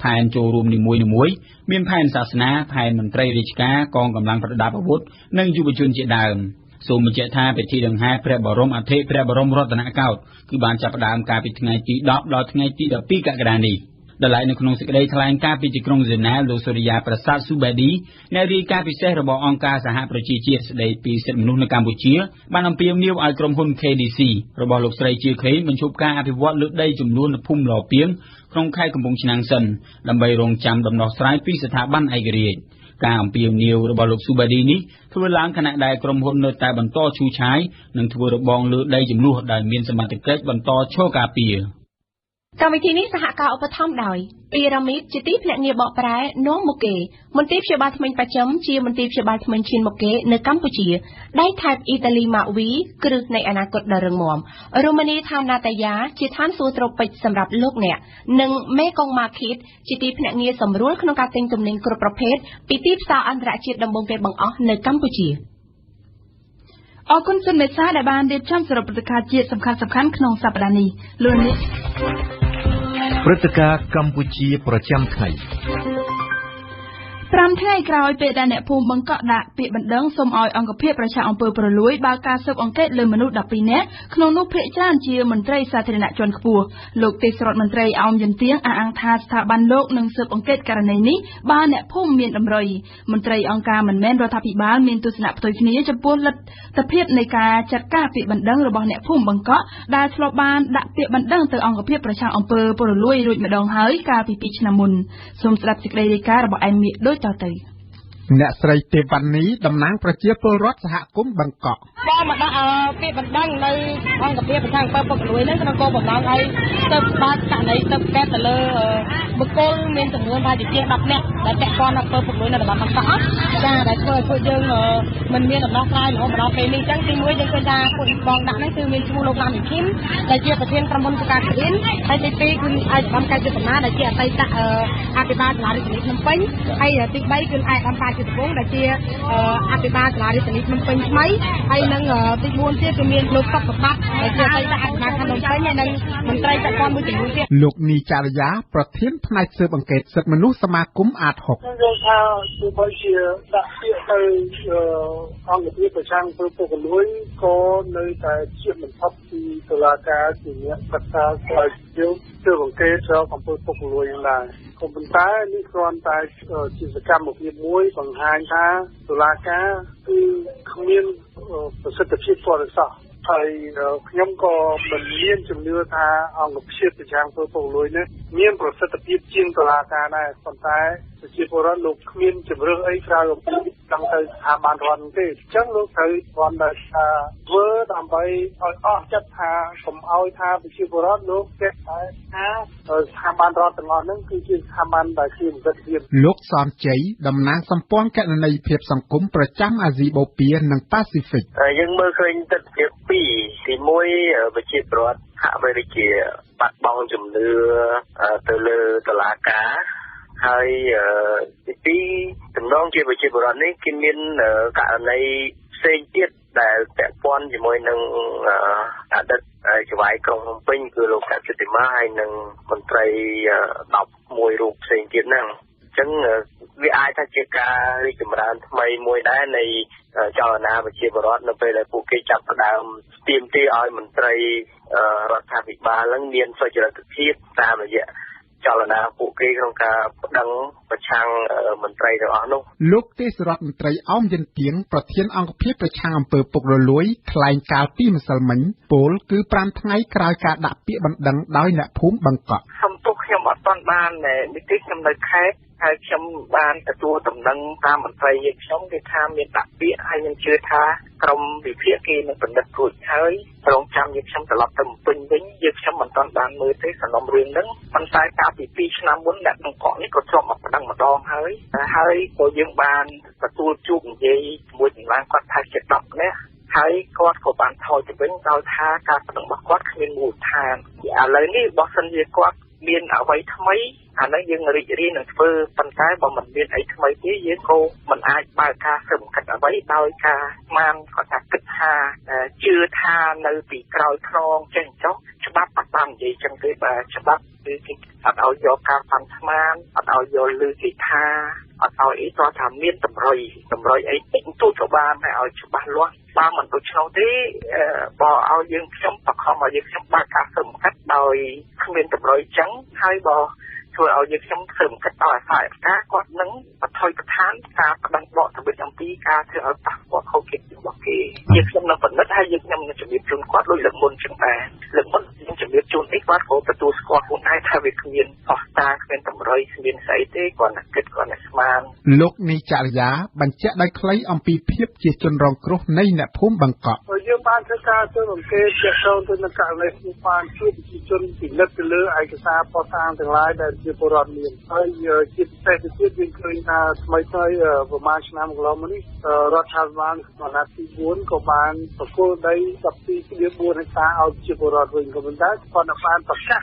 ផែនចូលរួមនីមួយៗមានផែនសាសនាផែនមន្ត្រីរាជការកងកម្លាំងប្រដាប់អាវុធនិងយុវជនជាដើមសូមបញ្ជាក់ថាពិធីដង្ហែព្រះបរមអធិព្រះបរមរតនកោដ្ឋគឺបានចាប់ផ្ដើមកាលពីថ្ងៃទី10ដល់ថ្ងៃទី12កក្កដានេះដែលនៅក្នុងសេចក្តីថ្លែងការណ៍ពីទីក្រុងហ្សឺណែវលោកសូរិយាប្រសាទស៊ូបេឌីអ្នករាយការណ៍ពិសេសរបស់អង្គការសហប្រជាជាតិស្តីពីសិទ្ធិមនុស្សនៅកម្ពុជាបានអំពាវនាវឲ្យក្រុមហ៊ុន KDC របស់លោកស្រីជាខេងបញ្ឈប់ការអភិវឌ្ឍលើដីចំនួននៅភូមិឡពីងក្នុងខេត្តកំពង់ឆ្នាំងសិនដើម្បីរងចាំដំណោះស្រាយពីស្ថាប័នឯករាជ្យការអំពាវនាវរបស់លោកស៊ូបេឌីនេះធ្វើឡើងខណៈដែលក្រុមហ៊ុននៅតែបន្តឈូសឆាយនិងធ្វើរបងលើដីចំនួនដែលមានសមត្ថកិច្ចបន្តឈរការពារកម្មវិធីនេះសហការឧបត្ថម្ភដោយពីរ៉ាមីតជាទីភ្នាក់ងារបកប្រែនាំមុខគេមន្ទីរព្យាបាលធ្មេញបច្ចឹមជាមន្ទីរព្យាបាលធ្មេញឈានមុខគេនៅកម្ពុជាដៃថែបអ៊ីតាលីម៉ាវីគ្រឹះនៃអនាគតដ៏រឹងមាំរូម៉ានីឋានណាតាយ៉ាជាឋានសួគ៌ត្រូពិចសម្រាប់លោកអ្នកនិងមេកុងម៉ាឃីតជាទីភ្នាក់ងារសម្រួលក្នុងការទិញទំនិញគ្រប់ប្រភេទពីទីផ្សារអន្តរជាតិដំបូងគេបង្អស់នៅកម្ពុជាអរគុណសុនមេសាដែលបានរៀបចំសរុបព្រឹត្តិការណ៍ជាតិសំខាន់ៗក្នុងសប្តាហ៍នេះលោកនេះព្រឹត្តិការណ៍កម្ពុជាប្រចាំថ្ងៃ5ថ្ងៃក្រោយពេលដែលអ្នកភូមិបង្កក់ដាក់ពាក្យបណ្ដឹងសូមឲ្យអង្គភាពប្រជាអង្គើប្រលួយបើកការស៊ើបអង្កេតលើមនុស្ស12នាក់ក្នុងនោះភាគច្រើនជាមន្ត្រីសាធារណៈជាន់ខ្ពស់លោកទេសរដ្ឋមន្ត្រីអោមយន្ទៀងអះអាងថាស្ថាប័នលោកនឹងស៊ើបអង្កេតករណីនេះបើអ្នកភូមិមានតម្រុយមន្ត្រីអង្គការមិនមែនរដ្ឋាភិបាលមានទស្សនៈផ្ទុយគ្នាចំពោះលទ្ធភាពនៃការចាត់ការពាក្យបណ្ដឹងរបស់អ្នកភូមិបង្កក់ដែលធ្លាប់បានដាក់ពាក្យបណ្ដឹងទៅអង្គភាពប្រជាអង្គើប្រលួយរួចម្ដងហើយកាលពី2ឆ្នាំមុនសូមស្ដាប់សេចក្តីរាយការណ៍របស់អែមមៀកដូចតទៅ អ្នកស្រីទេវណ្ណីតំណាងប្រជាពលរដ្ឋសហគមន៍បឹងកក់បងមកដាក់ពាក្យបណ្ដឹងនៅអង្គភាពប្រឆាំងអំពើពុករលួយនេះក្នុងគោលបំណងឲ្យទៅបាត់ករណីទៅកែទៅលើបុគ្គលមានចំនួនប្រហែលជាជាង10នាក់ដែលពាក់ព័ន្ធអំពើពុករលួយនៅតំបន់បឹងកក់ចាដែលធ្វើឲ្យពួកយើងមិនមានដំណោះស្រាយរហូតមកដល់ពេលនេះអញ្ចឹងទីមួយយើងឃើញថាពួកបងដាក់នេះគឺមានឈ្មោះលោកណាមីឃីមដែលជាប្រធានក្រុមហ៊ុនសុខាគ្រីនហើយទី2គឺឯកឧត្តមកាយយុទ្ធនាដែលជាអតីតអភិបាលសាលារាជធានីភ្នំពេញហើយទី3គឺឯកឧត្តមបាជាវងដែលជាអភិបាលសាលារាជធានីភ្នំពេញថ្មីហើយនឹងទី4ទៀតគឺមានលោកសុកប្របាត់ដែលជាអតីតអភិបាលខណ្ឌភ្នំពេញហើយនឹងមន្ត្រីពាក់ព័ន្ធមួយចំនួនទៀតលោកនីចារ្យាប្រធានផ្នែកស៊ើបអង្កេតសិទ្ធិមនុស្សសមាគមអាត6យើងថាទោះបីជាដាក់ពាក្យទៅអង្គភាពប្រឆាំងអំពើពុករលួយក៏នៅតែជាមិនផុតពីតុលាការជាអ្នកសិក្សាស្រាវជ្រាវស៊ើបអង្កេតចូលអំពើពុករលួយដែរក៏ប៉ុន្តែនេះគ្រាន់តែជាសកម្មភាពមួយបង្ហាញថាតុលាការគឺគ្មានប្រសិទ្ធភាពទាល់តែសោះហើយខ្ញុំក៏មិនមានជំនឿថាអង្គភាពប្រឆាំងអំពើពុករលួយនេះមានប្រសិទ្ធភាពជាងតុលាការដែរប៉ុន្តែប្រជាពលរដ្ឋលោកគ្មានជំរឿនអីក្រៅអំពីចង់ទៅស្ថាប័នរដ្ឋទេអញ្ចឹងលោកត្រូវគាត់ថាធ្វើដើម្បីឲ្យអស់ចិត្តថាកុំឲ្យថាប្រជាពលរដ្ឋលោកចេះតែថាស្ថាប័នរដ្ឋទាំងអស់ហ្នឹងគឺជាស្ថាប័នដែលជាប្រសិទ្ធភាពលោកសនជ័យតំណាងសម្ព័ន្ធគណនេយ្យភាពសង្គមប្រចាំអាស៊ីបូព៌ានិងប៉ាស៊ីហ្វិកយើងមើលឃើញទស្សនវិជ្ជា2ទី1ប្រជាពលរដ្ឋហាក់បីដូចជាបាត់បង់ជំនឿទៅលើតុលាការហើយទី2តំណងជាប្រជាពលរដ្ឋនេះគេមានករណីផ្សេងទៀតដែលពាក់ព័ន្ធជាមួយនឹងអតីតចៅហ្វាយក្រុងភ្នំពេញគឺលោកកសិទ្ធិមាហើយនិងមន្ត្រី11រូបផ្សេងទៀតហ្នឹងអញ្ចឹងវាអាចថាជាការរីកចម្រើនថ្មីមួយដែរនៃចលនាប្រជាពលរដ្ឋនៅពេលដែលពួកគេចាប់ផ្ដើមទាមទារឲ្យមន្ត្រីរដ្ឋាភិបាលនឹងមានសុចរិតភាពតាមរយៈចលនាពួកគេក្នុងការប្តឹងប្រឆាំងមន្ត្រីទាំងអស់នោះលោកទេសរដ្ឋមន្ត្រីអោមយិនទៀងប្រធានអង្គភាពប្រឆាំងអំពើពុករលួយថ្លែងកាលពីម្សិលមិញពលគឺ5ថ្ងៃក្រោយការដាក់ពាក្យបណ្ដឹងដោយអ្នកភូមិបឹងកក់សំទោសខ្ញុំអត់ទាន់បាននេះទេខ្ញុំនៅខេត្តហើយខ្ញុំបានទទួលដំណឹងតាមមន្ត្រីយើងខ្ញុំគេថាមានដាក់ពាក្យហើយខ្ញុំជឿថាក្រុមវិភាគគេនឹងពិនិត្យរួចហើយរងចាំយើងខ្ញុំត្រឡប់ទៅពេញវិញយើងខ្ញុំមិនទាន់បានមើលទេសំណុំរឿងហ្នឹងប៉ុន្តែកាលពី2ឆ្នាំមុនអ្នកបង្កក់នេះក៏ធ្លាប់មកប្តឹងម្ដងហើយក៏យើងបានទទួលជួបនិយាយជាមួយតំណាងគាត់ថាជា10នាក់ហើយគាត់ក៏បានថយទៅវិញដោយថាការប្តឹងរបស់គាត់គ្មានមូលដ្ឋានឥឡូវនេះបើសិនជាគាត់មានអ្វីថ្មីអានេះយើងរីករាយនឹងធ្វើប៉ុន្តែបើមិនមានអីថ្មីទេយើងក៏មិនអាចបើកការស៊ើបអង្កេតអ្វីដោយការស្មានគាត់ថាគិតថាជឿថានៅពីក្រោយខ្នងចេះចុះច្បាប់អត់បាននិយាយចឹងទេបាទច្បាប់គឺគេអត់ឲ្យយកការប៉ាន់ស្មានអត់ឲ្យយកលឺគេថាអត់ឲ្យអីគាត់ថាមានតម្រុយអីតិចតួចក៏បានតែឲ្យច្បាស់លាស់បើមិនដូច្នោះទេបើឲ្យយើងខ្ញុំបខំឲ្យយើងខ្ញុំបើកការស៊ើបអង្កេតដោយគ្មានតម្រុយចឹងហើយបើធ្វើឲ្យយើងខ្ញុំស៊ើបអង្កេតដោយអាស្រ័យការគាត់នឹងបន្ថយបន្ថែមការប្តឹងបកទៅវិញអំពីការធ្វើឲ្យប៉ះពាល់ខុសកិច្ចរបស់គេយើងខ្ញុំនឹងពិនិត្យហើយយើងខ្ញុំនឹងជំរាបជូនគាត់ដោយលើកមុនចឹងដែរលើកមុនខ្ញុំជំរាបជូននេះគាត់ក៏ទទួលស្គាល់ខ្លួនឯងថាវាគ្មានអស្ចារ្យគ្មានតម្រុយគ្មានស្អីទេគាត់តែគិតគាត់តែស្មានលោកនីចរិយាបញ្ជាក់ដោយខ្លីអំពីភាពជាជនរងគ្រោះនៃអ្នកភូមិបឹងកក់យើងបានធ្វើការស៊ើបអង្កេតទាក់ទងទៅនឹងករណីនេះបានជួបប្រជាជនពិនិត្យទៅលើឯកសារផុសតាងទាំងឡាយដែលជាពលរដ្ឋមានហើយជាពិសេសទៅទៀតយើងឃើញថាថ្មីៗប្រហែលឆ្នាំកន្លងមកនេះរដ្ឋាភិបាលអាណត្តិទី4ក៏បានប្រគល់ដី 12.4 ហិកតាឲ្យជាពលរដ្ឋវិញក៏ប៉ុន្តែគាត់បានប្រកាស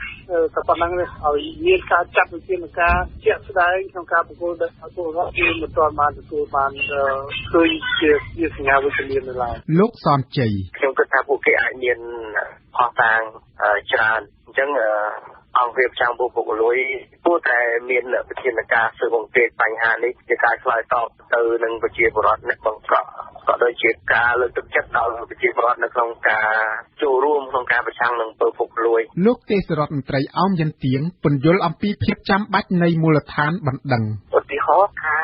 តែប៉ុណ្ណឹងទេឲ្យមានការចាត់វិធានការជាក់ស្ដែងក្នុងការប្រគល់ដីឲ្យពលរដ្ឋគឺមិនទាន់បានទទួលបានឃើញជាសញ្ញាវិជ្ជមាននៅឡើយលោកសនជ័យខ្ញុំគិតថាពួកគេអាចមានផុសតាងច្រើនអញ្ចឹងអង្គភាពប្រឆាំងអំពើពុករលួយគួរតែមានវិធានការស៊ើបអង្កេតបញ្ហានេះជាការឆ្លើយតបទៅនឹងប្រជាពលរដ្ឋអ្នកបង្កក់ក៏ដូចជាការលើកទឹកចិត្តដល់ប្រជាពលរដ្ឋនៅក្នុងការចូលរួមក្នុងការប្រឆាំងនឹងអំពើពុករលួយលោកទេសរដ្ឋមន្ត្រីអោមយិនទៀងពន្យល់អំពីភាពចាំបាច់នៃមូលដ្ឋានបណ្ដឹងឧទាហរណ៍ថា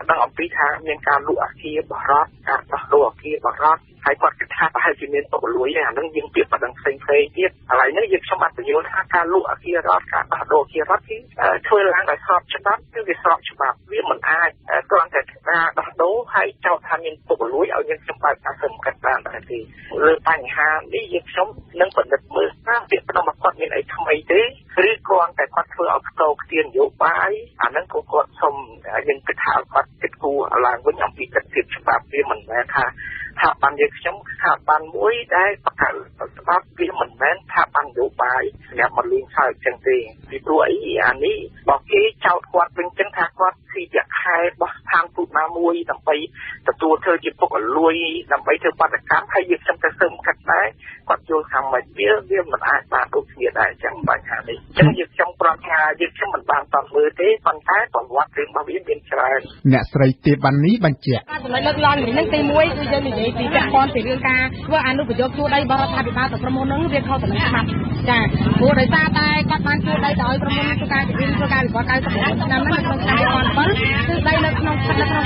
ដល់អំពីថាមានការលក់អាគារបរតការដោះដូរអាគារបរតហើយគាត់គិតថាប្រហែលជាមានពុករលួយទេអានឹងយើងពាក្យបណ្ដឹងផ្សេងៗទៀតឥឡូវនេះយើងខ្ញុំអត់បញ្យល់ថាការលក់អាគាររដ្ឋការដោះដូរអាគាររដ្ឋគឺធ្វើឡើងដោយស្របច្បាប់គឺវាស្របច្បាប់វាមិនអាចគ្រាន់តែការដោះដូរហើយចោទថាមានពុករលួយឲ្យយើងខ្ញុំបើកការស៊ើបអង្កេតបានតែទេលើបញ្ហានេះយើងខ្ញុំនឹងពិនិត្យមើលថាពាក្យផ្ដំគាត់មានអីថ្មីទេឬគ្រាន់តែគាត់ធ្វើឲ្យខ្ទោខ្ទាននយោបាយអានឹងក៏គាត់សុំយើងគិតថាគាត់គិតគូរឡើងវិញអំពីកិច្ចភាពច្បាប់វាមិនមែនថាថាបានយើងខ្ញុំថាបានមួយដែលបកច្បាប់វាមិនមែនថាបាននយោបាយសម្រាប់មកលៀងសើចចឹងទេពីព្រោះអីអានេះបើគេចោទគាត់វិញចឹងថាគាត់ស៊ីប្រាក់ខែរបស់ស្ថានទូតណាមួយដើម្បីទទួលធ្វើជាពុករលួយដើម្បីធ្វើបាតកម្មហើយយើងខ្ញុំទៅស៊ើបអង្កេតដែរគាត់យល់ថាមិនវាមិនអាចបានដូចគ្នាដែរចឹងបញ្ហានេះចឹងយើងខ្ញុំប្រកាសថាយើងខ្ញុំមិនបានតាមមើលទេប៉ុន្តែប្រវត្តិរឿងរបស់វាមានច្រើនអ្នកស្រីទេបាននេះបញ្ជាក់ចំណុចលើកឡើងនេះទី1គឺយើងនិយាយពីពាក់ព័ន្ធពីរឿងការធ្វើអនុប្រយោគជួលដីបរដ្ឋាភិបាលទៅក្រុមហ៊ុនហ្នឹងវាខុសទៅនឹងច្បាប់ចាព្រោះដោយសារតែគាត់បានជួលដីទៅឲ្យក្រុមហ៊ុនធ្វើការវិវត្តការវិវត្ត99ឆ្នាំហ្នឹងក្នុងឆ្នាំ2007គឺដីនៅក្នុង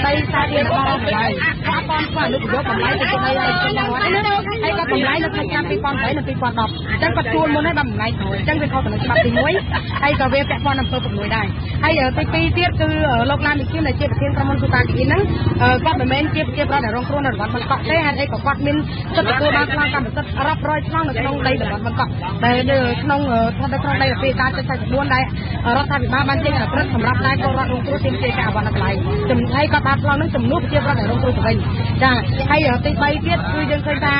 ដីសាធារណៈរបស់ហើយគាត់បានធ្វើអនុប្រយោគតម្លៃទៅដីឲ្យក្រុមហ៊ុនហ្នឹងហើយក៏តម្លៃនៅក្នុងឆ្នាំ2008និង2010អញ្ចឹងគាត់ជួលមុនហើយបានតម្លៃក្រោយអញ្ចឹងវាខុសទៅនឹងច្បាប់ទី1ហើយក៏វាពាក់ព័ន្ធអំពើពុករលួយដែរហើយទី2ទៀតគឺលោកឡានវិជាដែលជាប្រធានក្រុមហ៊ុនស៊ូតាគីហ្នឹងគាត់មិនមែនជាប្រជាប្រដ្ឋដែលរងគ្រោះនៅតំបន់បង្កក់ទេហើយក៏គាត់មានសិទ្ធិទទួលបានខ្លងកម្មសិទ្ធិរាប់រយខ្លងនៅក្នុងដីតំបន់បង្កក់ដែលនៅក្នុងដីពីការ74ដែលរដ្ឋាភិបាលបានចេញអនុក្រឹត្យសម្រាប់តែពលរដ្ឋរងគ្រោះទាមទារការអវណ្ណកន្លែងចំណែកគាត់បានខ្លងនឹងចំនួនប្រជាប្រដ្ឋដែលរងគ្រោះទៅវិញចាហើយទី3ទៀតគឺយើងឃើញថា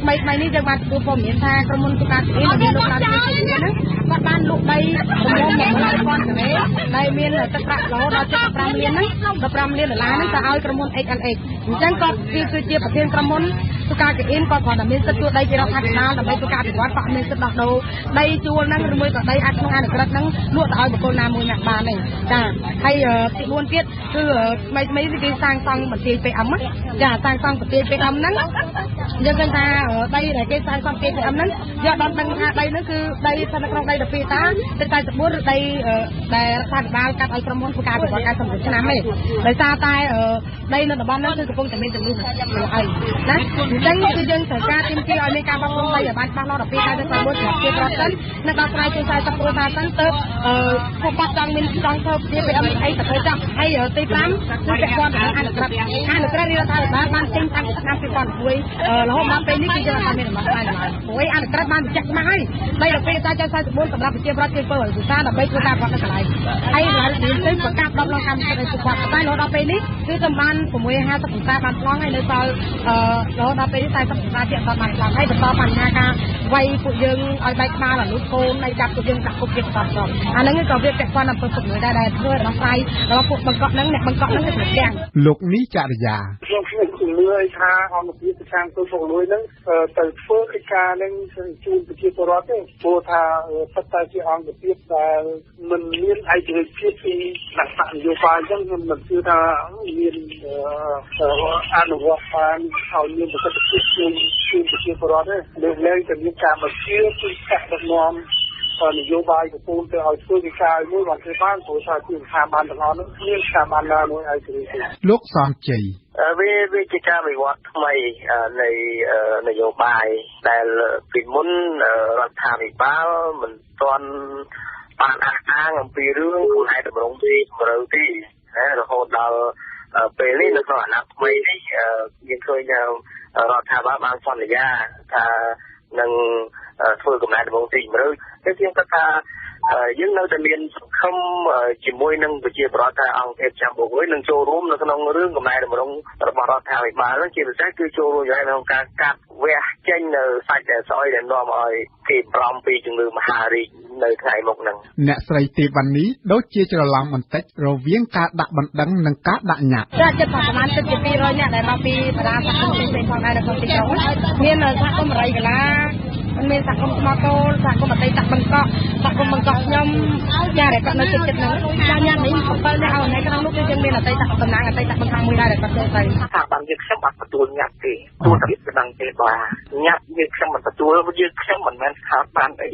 ថ្មីនេះយើងបានទទួលព័ត៌មានថាក្រុមហ៊ុនស៊ូតាគីមានលោកឡានវិជាហ្នឹងគាត់បានលក់ដីចំនួន1,000,000ដែលមានទឹកប្រាក់រហូតដល់75លានហ្នឹង$15លានហ្នឹងទៅឲ្យក្រុមហ៊ុន XLX អញ្ចឹងគាត់គឺជាប្រធានក្រុមហ៊ុនស៊ូតាគីគាត់គ្រាន់តែមានសិទ្ធិជួលដីពីរដ្ឋាភិបាលដើម្បីធ្វើការអភិវឌ្ឍគាត់មានសិទ្ធិដោះដូរដីជួលហ្នឹងឬមួយក៏ដីអាចក្នុងអនុក្រឹត្យហ្នឹងលក់ទៅឲ្យបុគ្គលណាមួយណាបានទេចាហើយទី4ទៀតគឺថ្មីគេសាងសង់បន្ទាយ PM ចាសាងសង់បន្ទាយ PM ហ្នឹងយើងឃើញថាដីដែលគេសាងសង់បន្ទាយ PM ហ្នឹងយកដល់ដឹងថាដីហ្នឹងគឺដីស្ថិតនៅក្នុងដី12តាទឹក44ឬដីដែលរដ្ឋាភិបាលកាត់ឲ្យក្រុមហ៊ុនធ្វើការអភិវឌ្ឍការសម្រិតឆ្នាំទេដោយសារតែដីនៅតំបន់ហ្នឹងគឺកំពុងតែមានចំនួនហើយណាអញ្ចឹងគឺយើងត្រូវការទាមទារឲ្យមានការបោះពុម្ពដីឲ្យបានច្បាស់លាស់12ខែទៅ6សម្រាប់ជាប្រតិសិននៅដល់ក្រោយជា40គ្រួសារសិនទៅពួកគាត់ចង់មានចង់ធ្វើជា PM អីទៅធ្វើចាស់ហើយទី5គឺពាក់ព័ន្ធនឹងអនុក្រឹត្យរដ្ឋាភិបាលបានចេញតាំងពីឆ្នាំ2011រហូតដល់ពេលនេះគឺយើងអត់មានដំណោះស្រាយឡើយព្រោះអនុក្រឹត្យបានបញ្ជាក់ច្បាស់ហើយដី12តា44សម្រាប់ប្រជាប្រដ្ឋជាពលរដ្ឋវិសាដើម្បីធ្វើការប្រតិបត្តិហើយឡើយនេះទៅប្រកាសដល់ក្នុងកម្មវិធីសុខភាពតែរហូតដល់ពេលនេះគឺសម្បាន650ភាសាបានឆ្លងហើយនៅសល់រហូតដល់ពេលនេះ40ភាសាទៀតអត់បានឆ្លងហើយបន្តបញ្ហាការវាយពួកយើងឲ្យបែកក្បាលអនុកូននៃចាប់ពួកយើងដាក់គុកទៀតបន្តអាហ្នឹងក៏វាពាក់ព័ន្ធអំពើពុករលួយដែរធ្វើរបស់ស្រាយរបស់ពួកបង្កក់ហ្នឹងអ្នកបង្កក់ហ្នឹងគឺទាំងលោកនេះចរិយាខ្ញុំជំនឿថាអង្គភាពប្រឆាំងពុករលួយហ្នឹងទៅធ្វើកិច្ចការនឹងជូនប្រជាពលរដ្ឋទេព្រោះថាសិតតែជាអង្គភាពដែលមិនមានឯករាជ្យភាពពីគណៈនយោបាយអញ្ចឹងខ្ញុំមិនជឿថាមានអនុវត្តបានឲ្យមានប្រសិទ្ធភាពជូនប្រជាពលរដ្ឋទេលើកតែមានការបញ្ជាពីកាត់ដឹកនាំនយោបាយកំពុងទៅឲ្យធ្វើវិការមួយបានធ្វើបានព្រោះថាជាស្ថាប័នទាំងអស់នោះមានស្ថាប័នណាមួយឯករាជ្យលោកសំជ័យវាជាការវិវត្តថ្មីនៃនយោបាយដែលពីមុនរដ្ឋាភិបាលមិនទាន់បានអះអាងអំពីរឿងគោលនយោបាយតម្រង់ទីជម្រៅទេរហូតដល់ពេលនេះនៅក្នុងអាណត្តិថ្មីនេះយើងឃើញរដ្ឋាភិបាលបានសន្យាថានឹងធ្វើកំណែតម្រង់ទីជម្រៅតែខ្ញុំគិតថាយើងនៅតែមានសង្ឃឹមជាមួយនឹងប្រជាប្រដ្ឋថាអង្គភាពចាំបុកនឹងចូលរួមនៅក្នុងរឿងកំណែតម្រង់របស់រដ្ឋាភិបាលនោះជាពិសេសគឺចូលរួមក្នុងការកាត់វះចេញនៅសាច់ដែលស្អុយដែលនាំឲ្យគេប្រំពីជំងឺមហារីកនៅថ្ងៃមុខហ្នឹងអ្នកស្រីទេវ៉ានីដូចជាច្រឡំបន្តិចរវាងការដាក់បណ្ដឹងនិងការដាក់ញត្តិចាចិត្តប្រហែលចិត្តជា200នាក់ដែលមកពីបណ្ដាសហគមន៍ផ្សេងៗផងដែរនៅក្នុងទីក្រុងមានសហគមន៍រៃកាឡាមានសហ សហគមន៍ស្មោះកូលសហគមន៍អតីតបង្កក់សហគមន៍បង្កក់ខ្ញុំចាដែលគាត់នៅជិតហ្នឹងចាញ៉ាំនេះ7នាក់ឲ្យនៅក្នុងនោះគឺយើងមានអតីតតំណាងអតីតបង្ខាំមួយដែរដែលគាត់ចូលទៅថាបានយើងខ្ញុំអត់ទទួលញ៉ាំទេទូទៅស្ដឹងទេបាទញ៉ាំយើងខ្ញុំមិនទទួលយើងខ្ញុំមិនមែនស្ថាប័នអី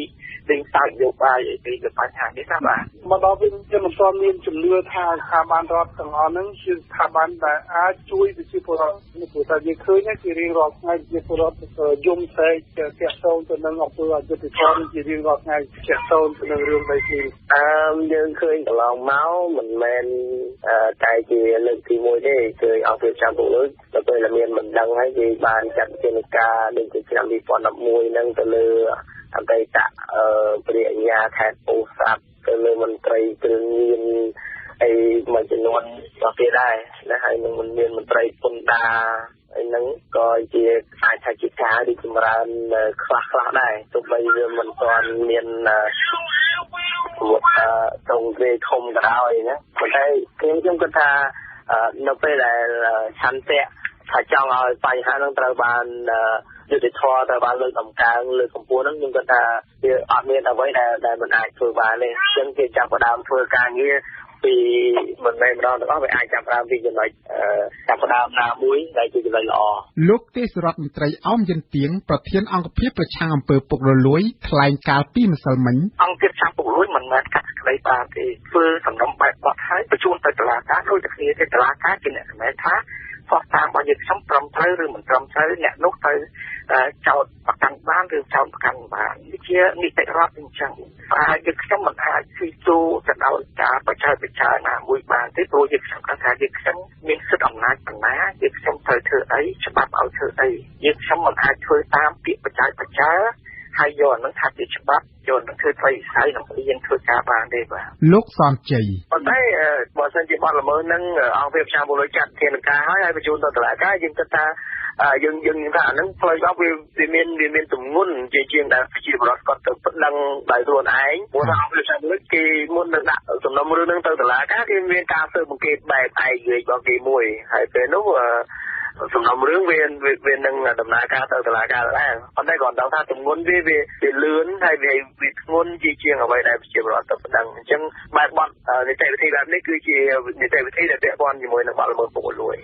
ដេញសើចយោបាយអីទេទៅបញ្ហានេះណាបាទមកដល់វិញខ្ញុំមិនទាន់មានជំនឿថាស្ថាប័នរដ្ឋទាំងអស់ហ្នឹងជាស្ថាប័នដែលអាចជួយប្រជាពលរដ្ឋនេះព្រោះតែយើងឃើញជារៀងរាល់ថ្ងៃប្រជាពលរដ្ឋយំស្រែកទាក់ទងទៅនឹងអំពើអយុត្តិធម៌ជារៀងរាល់ថ្ងៃទាក់ទងទៅនឹងរឿងដីធ្លីយើងឃើញកន្លងមកមិនមែនតែជាលើកទី1ទេគឺអង្គភាពចាំពុកលើកទៅពេលមានមិនដឹងហើយគេបានចាត់វិធានការដូចជាឆ្នាំ2011ហ្នឹងទៅលើអតីតព្រះអញ្ញាខេត្តពោធិ៍សាត់ទៅលើមន្ត្រីគ្រឿងញៀនអីមួយចំនួនក៏គេដែរណាហើយនឹងមិនមានមន្ត្រីពន្ធដារអីហ្នឹងក៏ជាអាចថាជាការរីកចម្រើនខ្លះដែរទោះបីវាមិនទាន់មានត្រង់វេធំក៏ដោយណាប៉ុន្តែខ្ញុំគិតថានៅពេលដែលឆន្ទៈថាចង់ឲ្យបញ្ហាហ្នឹងត្រូវបានយុតិធធត្រូវបានលើកតម្កើងលើកកម្ពស់ហ្នឹងខ្ញុំគិតថាវាអត់មានអ្វីដែលមិនអាចធ្វើបានទេអញ្ចឹងគេចាប់ផ្ដើមធ្វើការងារពីមិនមែនម្ដងទាំងអស់វាអាចចាប់ផ្ដើមពីចំណុចចាប់ផ្ដើមណាមួយដែលជាចំណុចល្អលោកទេសរដ្ឋមន្ត្រីអោមយិនទៀងប្រធានអង្គភិបប្រឆាំងអំពើពុករលួយថ្លែងកាលពីម្សិលមិញអង្គភាពប្រឆាំងពុករលួយមិនមែនកាត់ក្តីបានទេធ្វើសំណុំបែបបត់ហើយបញ្ជូនទៅតុលាការដូចតែគ្នាទេតុលាការជាអ្នកសម្រេចថាស្ោះតាមរបស់យើងខ្ញុំត្រឹមត្រូវឬមិនត្រឹមត្រូវអ្នកនោះទៅចោតប្រកាន់បានឬចោតប្រកាន់បានវាជានីតិរដ្ឋអញ្ចឹងហើយយើងខ្ញុំមិនអាចស៊ីទូទៅដោយការបច្ចេកវិទ្យាណាមួយបានទេព្រោះយើងខ្ញុំថាយើងខ្ញុំមានសិទ្ធិអំណាចប៉ុណ្ណាយើងខ្ញុំត្រូវធ្វើអីច្បាប់ឲ្យធ្វើអីយើងខ្ញុំមិនអាចធ្វើតាមពាក្យបច្ចេកវិទ្យាហើយយកអានឹងថាជាច្បាប់យកនឹងធ្វើផ្ទៃវិស័យដើម្បីយើងធ្វើការបានទេបាទលោកសំជ័យប៉ុន្តែបើសិនជាបទល្មើសនឹងអង្គភាពប្រឆាំងពុករលួយចាត់ធានការហើយបញ្ជូនទៅតុលាការយើងគិតថាយើងថាអានឹងផ្លូវច្បាប់វាមានទម្ងន់ជាងដែលជាបរិបទគាត់ទៅដឹងដោយខ្លួនឯងព្រោះថាអង្គភាពប្រឆាំងពុករលួយគេមុននឹងដាក់សំណុំរឿងនឹងទៅតុលាការគេមានការស៊ើបអង្កេតបែបឯករាជ្យរបស់គេមួយហើយពេលនោះសំណុំរឿងវានឹងដំណើរការទៅតុលាការដែរប៉ុន្តែគាត់ដឹងថាទម្ងន់វាលឿនហើយវាធ្ងន់ជាងអ្វីដែលជាបរិបទទៅប៉ុណ្ណឹងអញ្ចឹងបែបបទនីតិវិធីបែបនេះគឺជានីតិវិធីដែលពាក់ព័ន្ធជាមួយនឹងបទល្មើសពុករលួយ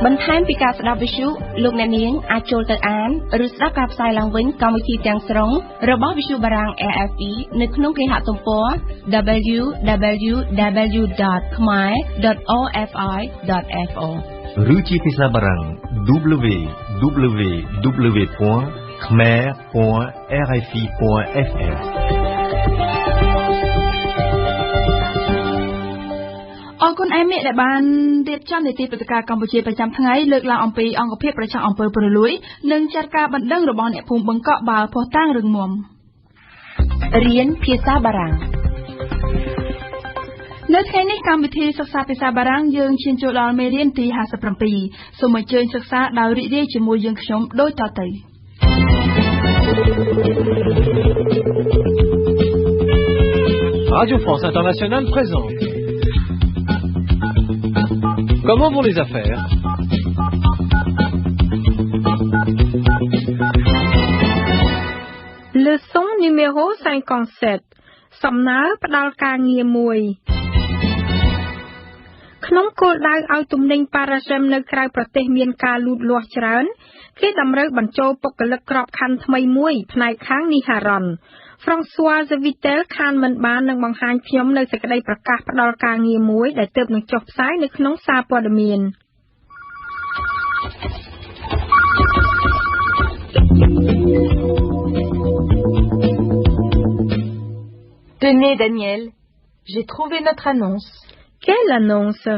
បន្ថែមពីការស្ដាប់វិទ្យុលោកអ្នកនាងអាចចូលទៅអានឬស្ដាប់ការផ្សាយឡើងវិញកម្មវិធីទាំងស្រុងរបស់វិទ្យុបារាំង RFE នៅក្នុងគេហទំព័រ www.khmer.orfi.fr ឬជាភាសាបារាំង www.khmer.rfi.frអរគុណអេមីដែលបានរៀបចំនីតិព្រឹត្តិការណ៍កម្ពុជាប្រចាំថ្ងៃលើកឡើងអំពីអង្គភាពប្រឆាំងអំពើពុករលួយនិងចាត់ការបណ្ដឹងរបស់អ្នកភូមិបង្កក់បើភស្តុតាងរឹងមាំរៀនភាសាបារាំងនៅថ្ងៃនេះកម្មវិធីសិក្សាភាសាបារាំងយើងឈានចូលដល់មេរៀនទី57សូមអញ្ជើញសិក្សាដោយរីករាយជាមួយយើងខ្ញុំដូចតទៅ Radio France Internationale présente. Comment vont les affaires? Leçon numéro 57 សំណើផ្ដល់ការងារមួយក្នុងគោលដៅឲ្យទំនិញប៉ារ៉ាហ្សេមនៅក្រៅប្រទេសមានការលូតលាស់ច្រើនគេតម្រូវបញ្ចូលបុគ្គលិកក្របខ័ណ្ឌថ្មីមួយផ្នែកខាងនីហារ៉ុន François Vitel ខានមិនបាននឹងបង្ហាញខ្ញុំនៅសេចក្តីប្រកាសផ្ដល់ការងារមួយដែលទើបនឹងចុះផ្សាយនៅក្នុងសារព័ត៌មាន Tenez Daniel, j'ai trouvé notre annonce. Quelle annonce?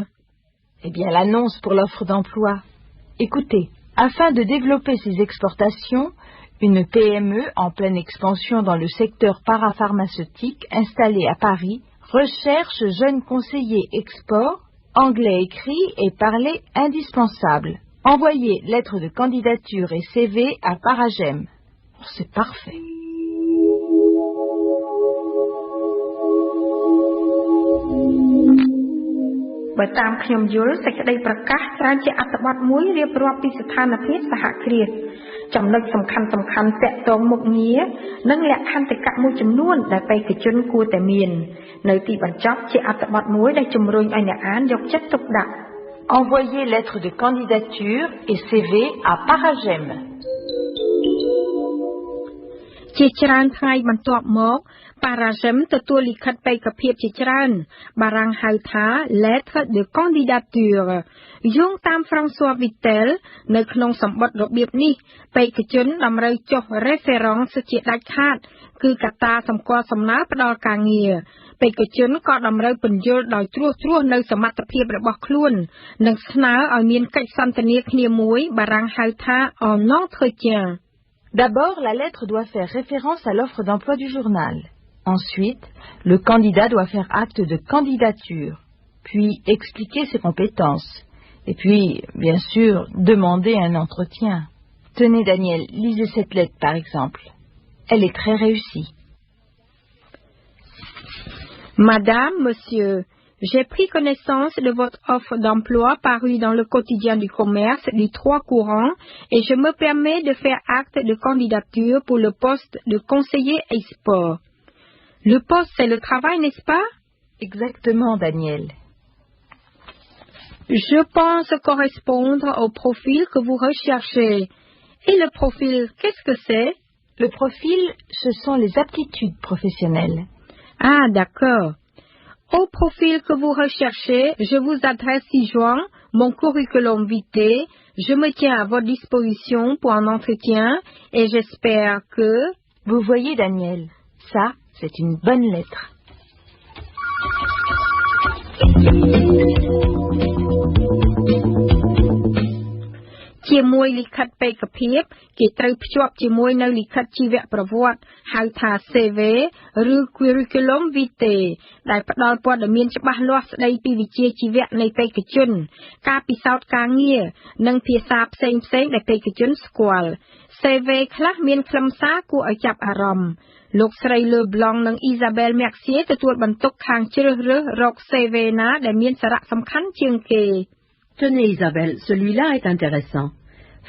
Eh bien l'annonce pour l'offre d'emploi. Écoutez, afin de développer ses exportations, une PME en pleine expansion dans le secteur parapharmaceutique installée à Paris recherche jeunes conseillers export, anglais écrit et parlé indispensable. Envoyez lettre de candidature et CV à Paragem. Oh, c'est parfait. បើតាមខ្ញុំយល់សេចក្តីប្រកាសច្រើនជាអត្ថបទមួយរៀបរាប់ពីស្ថានភាពសហគ្រាសចំណុចសំខាន់ៗតាក់ទងមុខងារនិងលក្ខន្តិកៈមួយចំនួនដែលបេក្ខជនគួរតែមាននៅទីបញ្ចប់ជាអត្ថបទមួយដែលជំរុញឲ្យអ្នកអានយកចិត្តទុកដាក់ Envoyez lettre de candidature et CV à Paragem. ជាច្រើនថ្ងៃបន្ទាប់មក Paragem ទទួលលិខិតបេក្ខភាពជាច្រើនបារាំងហៅថា lettre de candidature យោងតាម François Vittel នៅក្នុងសម្បត្តិរបៀបនេះបេក្ខជនតម្រូវចុះ référence ជាដាច់ខាតគឺកត្តាសម្គាល់សំណើផ្ដល់ការងារបេក្ខជនក៏តម្រូវពន្យល់ដោយត្រួសនៅសមត្ថភាពរបស់ខ្លួននិងស្នើឲ្យមានកិច្ចសន្ទនាគ្នាមួយបារាំងហៅថា en entretien. D'abord, la lettre doit faire référence à l'offre d'emploi du journal. Ensuite, le candidat doit faire acte de candidature, puis expliquer ses compétences, et puis, bien sûr, demander un entretien. Tenez, Daniel, lisez cette lettre, par exemple. Elle est très réussie. Madame, monsieur, j'ai pris connaissance de votre offre d'emploi parue dans le quotidien du commerce du 3 courants et je me permets de faire acte de candidature pour le poste de conseiller export. Le poste, c'est le travail, n'est-ce pas? Exactement, Daniel. Je pense correspondre au profil que vous recherchez. Et le profil, qu'est-ce que c'est? Le profil, ce sont les aptitudes professionnelles. Ah, d'accord. Au profil que vous recherchez, je vous adresse ci-joint mon curriculum vitae. Je me tiens à votre disposition pour un entretien et j'espère que... Vous voyez, Daniel, ça, c'est une bonne lettre.ជាមួយលិខិតបេក្ខភាពគេត្រូវភ្ជាប់ជាមួយនៅលិខិតជីវប្រវត្តិហៅថា CV ឬ Curriculum Vitae ដែលផ្ដល់ព័ត៌មានច្បាស់លាស់ស្ដីពីវិជ្ជាជីវៈនៃបេក្ខជនការពិសោធន៍ការងារនិងភាសាផ្សេងៗដែលបេក្ខជនស្គាល់ CV ខ្លះមានខ្លឹមសារគួរឲ្យចាប់អារម្មណ៍លោកស្រី Leblanc និង Isabelle Mercier ទទួលបន្ទុកខាងជ្រើសរើសរក CV ណាដែលមានសារៈសំខាន់ជាងគេ Tenez Isabelle, celui-là est intéressant.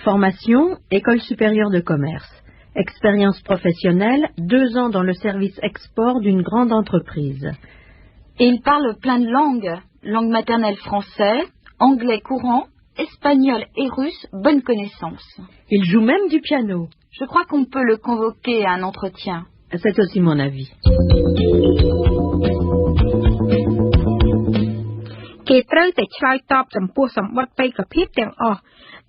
Formation, École supérieure de commerce. Expérience professionnelle, 2 ans dans le service export d'une grande entreprise. Et il parle plein de langues. Langue maternelle français, anglais courant, espagnol et russe, bonne connaissance. Il joue même du piano. Je crois qu'on peut le convoquer à un entretien. C'est aussi mon avis. គេត្រូវតែឆ្លើយតបចំពោះសម្បត្តិបេក្ខភាពទាំងអស់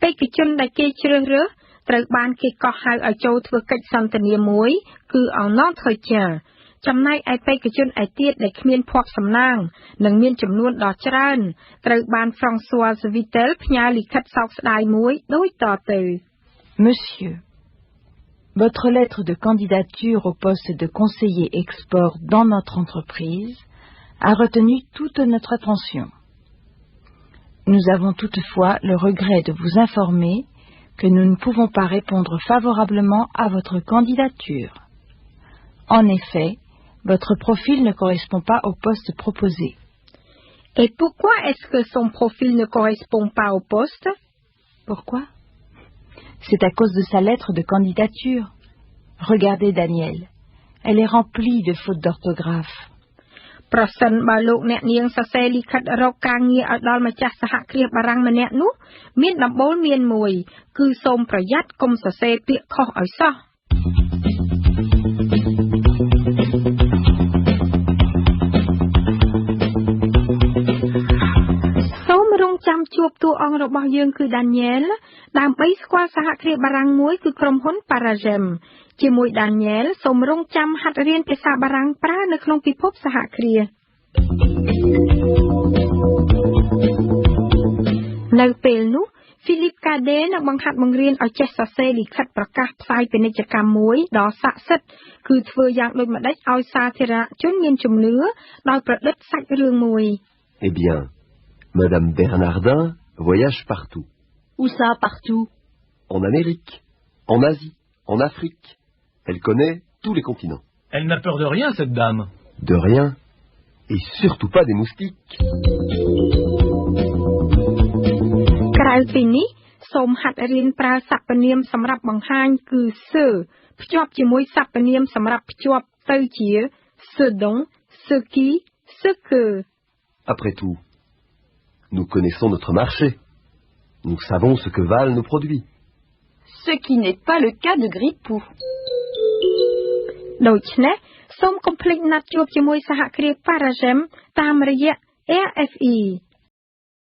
បេក្ខជនដែលគេជ្រើសរើសត្រូវបានគេកោះហៅឲ្យចូលធ្វើកិច្ចសន្ទនាមួយគឺ en entretien ចំណែកឯបេក្ខជនឯទៀតដែលគ្មានភ័ព្វសំណាងនិងមានចំនួនដ៏ច្រើនត្រូវបាន Françoise Vittel ផ្ញើលិខិតសោកស្ដាយមួយដូចតទៅ Monsieur, votre lettre de candidature au poste de conseiller export dans notre entreprise a retenu toute notre attention. Nous avons toutefois le regret de vous informer que nous ne pouvons pas répondre favorablement à votre candidature. En effet, votre profil ne correspond pas au poste proposé. Et pourquoi est-ce que son profil ne correspond pas au poste? Pourquoi? C'est à cause de sa lettre de candidature. Regardez, Daniel. Elle est remplie de fautes d'orthographe. ប្រសិនបើលោកអ្នកនាងសរសេរលិខិតរកការងារឲ្យដល់ម្ចាស់សហគ្រាសបារាំងម្នាក់នោះមានដំបូលមានមួយគឺសូមប្រយ័ត្នកុំសរសេរពាក្យខុសឲ្យសោះសូមរងចាំជួបតួអង្គរបស់យើងគឺ Daniel ដើម្បីស្គាល់សហគ្រាសបារាំងមួយគឺក្រុមហ៊ុន Paragem ជាមួយ Daniel សូមរងចាំហាត់រៀនភាសាបារាំងប្រើនៅក្នុងពិភពសហគ្រាសនៅពេលនោះ Philippe Cadet នឹងបង្ហាត់បង្រៀនឲ្យចេះសរសេរលិខិតប្រកាសផ្សាយពាណិជ្ជកម្មមួយដ៏ស័ក្តិសិទ្ធិគឺធ្វើយ៉ាងដូចម្តេចឲ្យសាធារណជនមានជំនឿដោយប្រឌិតសាច់រឿងមួយ Eh bien, Madame Bernardin voyage partout. Où ça, partout? En Amérique, en Asie, en Afrique. Elle connaît tous les continents. Elle n'a peur de rien, cette dame. De rien. Et surtout pas des moustiques. ក្រៅពីនេះសូមហាត់រៀនប្រើសព្វនាមសម្រាប់បង្ហាញគឺ ce ភ្ជាប់ជាមួយសព្វនាមសម្រាប់ភ្ជាប់ទៅជា ce dont ce qui ce que. Après tout, nous connaissons notre marché. Nous savons ce que valent nos produits. Ce qui n'est pas le cas de Gripou. ដូច្នេះសូមកុំភ្លេចណាត់ជួបជាមួយសហគ្រាស Paragem តាមរយៈ RFE